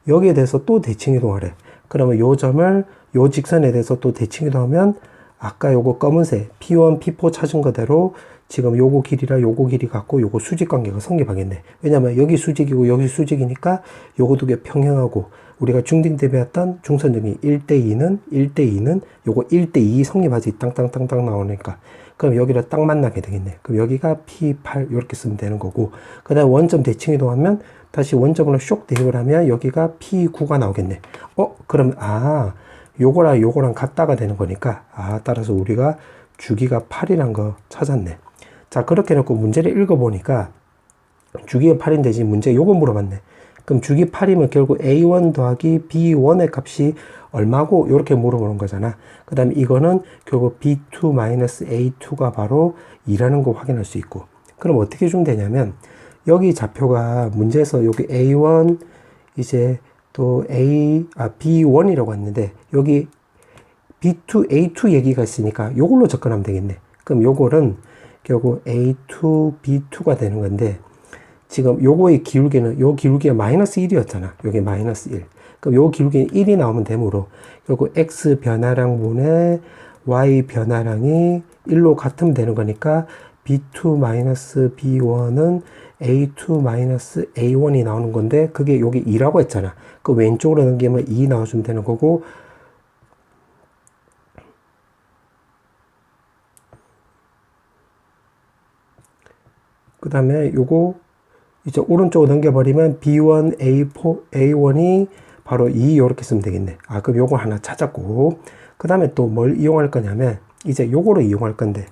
여기에 대해서 또 대칭이동하래. 그러면 요 점을 요 직선에 대해서 또 대칭이동하면 아까 요거 검은색 P1, P4 찾은 거대로 지금 요거 길이랑 요거 길이 갖고 요거 수직 관계가 성립하겠네. 왜냐면 여기 수직이고 여기 수직이니까 요거 두 개 평행하고 우리가 중딩 때 배웠던 중선형이 1대2는 요거 1대2 성립하지 땅땅땅땅 나오니까 그럼 여기를 딱 만나게 되겠네. 그럼 여기가 P8 이렇게 쓰면 되는 거고 그 다음 원점 대칭이동하면 다시 원점으로 쇽 대입을 하면 여기가 P9가 나오겠네. 그럼 요거랑 같다가 되는 거니까 따라서 우리가 주기가 8이란 거 찾았네. 자, 그렇게 해놓고 문제를 읽어보니까 주기가 8인데 지금 문제 요거 물어봤네. 그럼 주기 8이면 결국 A1 더하기 B1의 값이 얼마고? 이렇게 물어보는 거잖아. 그 다음에 이거는 결국 B2 마이너스 A2가 바로 2라는 거 확인할 수 있고. 그럼 어떻게 주면 되냐면 여기 좌표가 문제에서 여기 A1 이제 또 B1이라고 했는데 여기 B2, A2 얘기가 있으니까 요걸로 접근하면 되겠네. 그럼 요거는 결국 A2, B2가 되는 건데 지금 요거의 기울기는 요 기울기가 마이너스 1이었잖아. 요게 마이너스 1. 그럼 요 기울기는 1이 나오면 되므로 결국 X 변화량분의 Y 변화량이 1로 같으면 되는 거니까 B2 마이너스 B1은 A2 마이너스 A1이 나오는 건데 그게 여기 2라고 했잖아. 그 왼쪽으로 넘기면 2 나와주면 되는 거고 그 다음에 요거 이제 오른쪽으로 넘겨버리면 B1, A1이 바로 2 이렇게 쓰면 되겠네. 그럼 요거 하나 찾았고 그 다음에 또 뭘 이용할 거냐면 이제 요거를 이용할 건데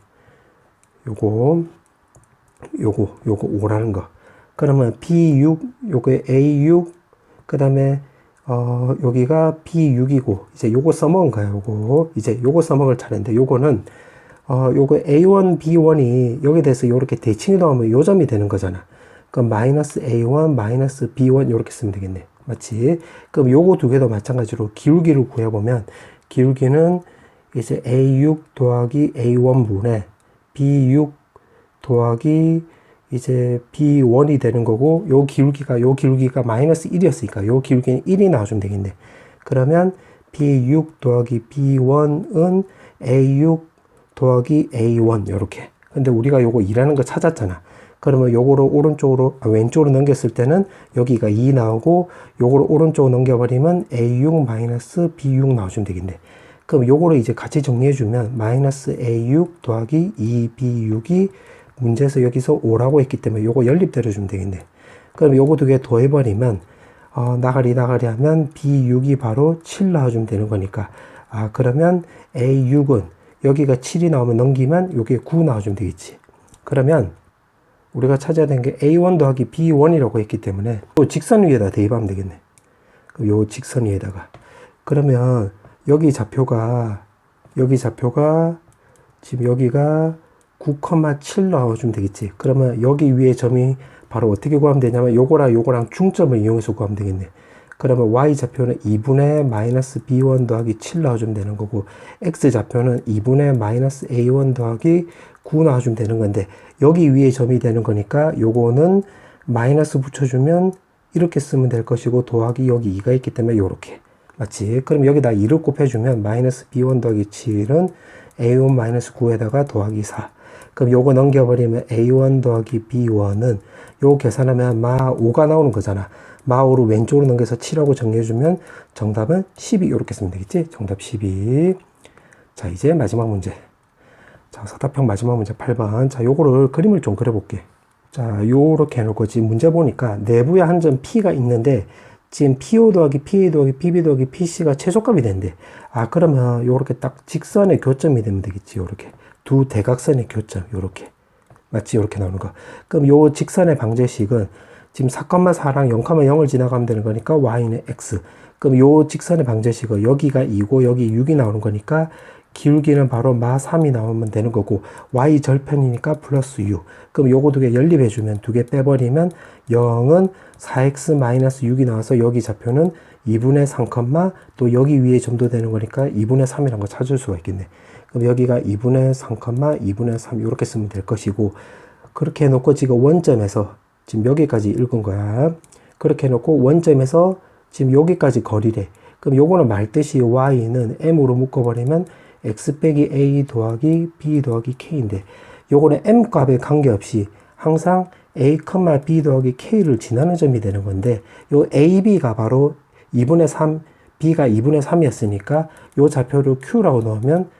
요거 5라는 거. 그러면 B6, 요게 A6, 그 다음에, 여기가 B6이고, 이제 요거 써먹은 거야, 요거 써먹을 차례인데, 요거는, 요거 A1, B1이 여기에 대해서 요렇게 대칭이 나오면 요 점이 되는 거잖아. 그럼 마이너스 A1, 마이너스 B1 요렇게 쓰면 되겠네. 맞지? 그럼 요거 두 개도 마찬가지로 기울기를 구해보면 기울기는 이제 A6 더하기 A1분의 B6 더하기 이제 B1이 되는 거고 요 기울기가 마이너스 1이었으니까 요 기울기는 1이 나와주면 되겠네. 그러면 B6 더하기 B1은 A6 더하기 A1 요렇게. 근데 우리가 요거 2라는 거 찾았잖아. 그러면 요거를 왼쪽으로 넘겼을 때는 여기가 2 나오고 요거를 오른쪽으로 넘겨버리면 A6 마이너스 B6 나와주면 되겠네. 그럼 요거를 이제 같이 정리해주면 마이너스 A6 더하기 2B6이 문제에서 여기서 5라고 했기 때문에 요거 연립대로 주면 되겠네. 그럼 요거 두 개 더해버리면 나가리 하면 B6이 바로 7 나와주면 되는 거니까 그러면 A6은 여기가 7이 나오면 넘기면 요게 9 나와주면 되겠지. 그러면 우리가 찾아야 되는 게 A1 더하기 B1이라고 했기 때문에 요 직선 위에다 대입하면 되겠네. 요 직선 위에다가. 그러면 여기 좌표가 지금 여기가 9,7 나와주면 되겠지. 그러면 여기 위에 점이 바로 어떻게 구하면 되냐면 요거랑 중점을 이용해서 구하면 되겠네. 그러면 y좌표는 2분의 마이너스 b1 더하기 7 나와주면 되는 거고 x좌표는 2분의 마이너스 a1 더하기 9 나와주면 되는 건데 여기 위에 점이 되는 거니까 요거는 마이너스 붙여주면 이렇게 쓰면 될 것이고 더하기 여기 2가 있기 때문에 요렇게. 맞지? 그럼 여기다 2를 곱해주면 마이너스 b1 더하기 7은 a1 마이너스 9에다가 더하기 4. 그럼 요거 넘겨버리면 a1 더하기 b1은 요거 계산하면 마 5가 나오는 거잖아. 마 5를 왼쪽으로 넘겨서 7하고 정리해주면 정답은 12 이렇게 쓰면 되겠지? 정답 12. 자 이제 마지막 문제. 자 사답형 마지막 문제 8번. 자 요거를 그림을 좀 그려볼게. 자 요렇게 해놓고 지금 문제 보니까 내부에 한 점 P가 있는데 지금 PO 더하기 PA 더하기 PB 더하기 PC가 최소값이 된대. 그러면 요렇게 딱 직선의 교점이 되면 되겠지. 요렇게 두 대각선의 교점 요렇게. 맞지? 요렇게 나오는 거. 그럼 요 직선의 방정식은 지금 4,4랑 0,0을 지나가면 되는 거니까 y는 x. 그럼 요 직선의 방정식은 여기가 2고 여기 6이 나오는 거니까 기울기는 바로 마 3이 나오면 되는 거고 y 절편이니까 플러스 6. 그럼 요거 두 개 연립해주면 두 개 빼버리면 0은 4x 마이너스 6이 나와서 여기 좌표는 2분의 3, 또 여기 위에 점도 되는 거니까 2분의 3이라는 거 찾을 수가 있겠네. 그럼 여기가 2분의 3, 2분의 3 이렇게 쓰면 될 것이고 그렇게 해놓고 지금 원점에서 지금 여기까지 읽은 거야. 그렇게 해놓고 원점에서 지금 여기까지 거리래. 그럼 요거는 말뜻이 y는 m으로 묶어버리면 x 빼기 a 더하기 b 더하기 k인데 요거는 m 값에 관계없이 항상 a, b 더하기 k를 지나는 점이 되는 건데 요 a, b가 바로 2분의 3, b가 2분의 3이었으니까 요 좌표를 q라고 넣으면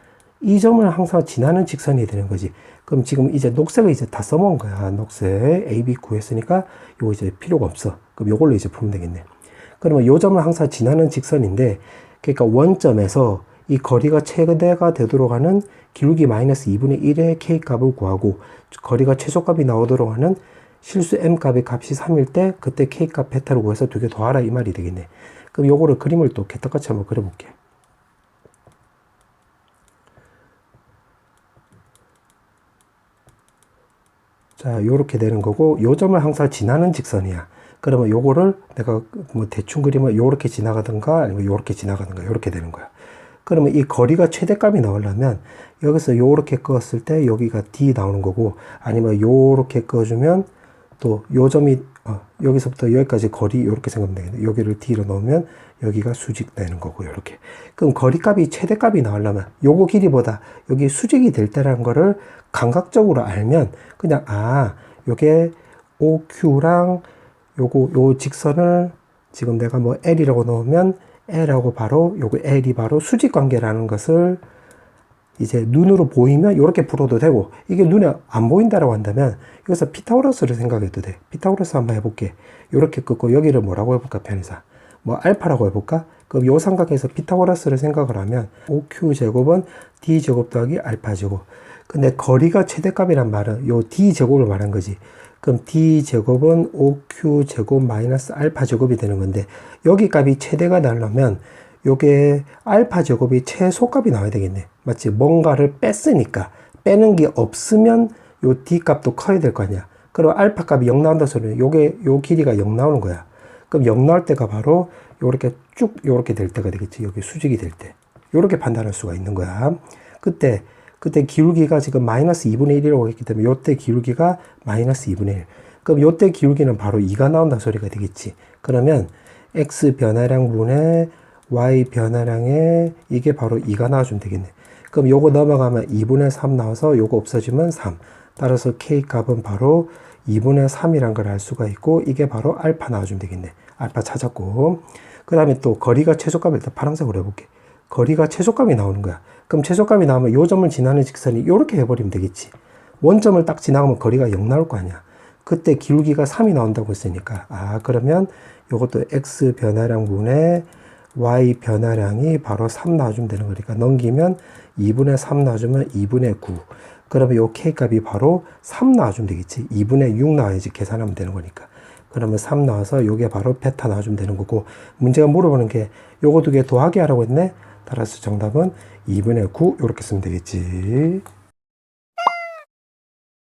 이 점을 항상 지나는 직선이 되는 거지. 그럼 지금 이제 녹색을 이제 다 써먹은 거야. 녹색 A, B 구했으니까 요거 이제 필요가 없어. 그럼 요걸로 이제 풀면 되겠네. 그러면 요 점을 항상 지나는 직선인데 그러니까 원점에서 이 거리가 최대가 되도록 하는 기울기 마이너스 2분의 1의 k 값을 구하고 거리가 최소값이 나오도록 하는 실수 m 값의 값이 3일 때 그때 k 값 베타를 구해서 두 개 더하라 이 말이 되겠네. 그럼 요거를 그림을 또 개떡같이 한번 그려볼게. 자, 요렇게 되는 거고, 요 점을 항상 지나는 직선이야. 그러면 요거를 내가 뭐 대충 그리면 요렇게 지나가든가 아니면 요렇게 지나가든가 요렇게 되는 거야. 그러면 이 거리가 최대값이 나오려면 여기서 요렇게 그었을 때 여기가 D 나오는 거고 아니면 요렇게 그어주면 또 요 점이 여기서부터 여기까지 거리 요렇게 생각하면 되겠네. 여기를 D로 넣으면 여기가 수직 되는 거고 요렇게. 그럼 거리값이 최대값이 나오려면 요거 길이보다 여기 수직이 될 때라는 거를 감각적으로 알면 그냥 요게 OQ랑 요 직선을 지금 내가 뭐 L이라고 넣으면 L하고 바로 요거 L이 바로 수직 관계라는 것을 이제 눈으로 보이면 이렇게 풀어도 되고 이게 눈에 안 보인다라고 한다면 여기서 피타고라스를 생각해도 돼. 피타고라스 한번 해볼게. 이렇게 긋고 여기를 뭐라고 해볼까 편의상 뭐 알파라고 해볼까? 그럼 요 삼각에서 피타고라스를 생각을 하면 OQ제곱은 D제곱 더하기 알파제곱. 근데 거리가 최대값이란 말은 요 D제곱을 말한 거지. 그럼 D제곱은 OQ제곱 마이너스 알파제곱이 되는 건데 여기 값이 최대가 나려면 요게 알파제곱이 최소값이 나와야 되겠네. 맞지? 뭔가를 뺐으니까 빼는 게 없으면 요 D 값도 커야 될 거 아니야. 그럼 알파 값이 0 나온다 소리는 요 길이가 0 나오는 거야. 그럼 0 나올 때가 바로 요렇게 쭉 요렇게 될 때가 되겠지. 여기 수직이 될 때. 요렇게 판단할 수가 있는 거야. 그때 기울기가 지금 마이너스 2분의 1이라고 했기 때문에 요때 기울기가 마이너스 2분의 1. 그럼 요때 기울기는 바로 2가 나온다 소리가 되겠지. 그러면 x 변화량 분의 y 변화량에 이게 바로 2가 나와주면 되겠네. 그럼 요거 넘어가면 2분의 3 나와서 요거 없어지면 3. 따라서 k 값은 바로 2분의 3이란 걸 알 수가 있고 이게 바로 알파 나와주면 되겠네. 알파 찾았고 그 다음에 또 거리가 최소값을 일단 파란색으로 해볼게. 거리가 최소값이 나오는 거야. 그럼 최소값이 나오면 요 점을 지나는 직선이 요렇게 해버리면 되겠지. 원점을 딱 지나가면 거리가 0 나올 거 아니야. 그때 기울기가 3이 나온다고 했으니까 그러면 요것도 x 변화량 분의 y 변화량이 바로 3 나와주면 되는 거니까 넘기면 2분의 3 나와주면 2분의 9. 그러면 요 k 값이 바로 3 나와주면 되겠지. 2분의 6 나와야지 계산하면 되는 거니까. 그러면 3 나와서 요게 바로 베타 나와주면 되는 거고, 문제가 물어보는 게 요거 두 개 더하기 하라고 했네. 따라서 정답은 2분의 9 이렇게 쓰면 되겠지.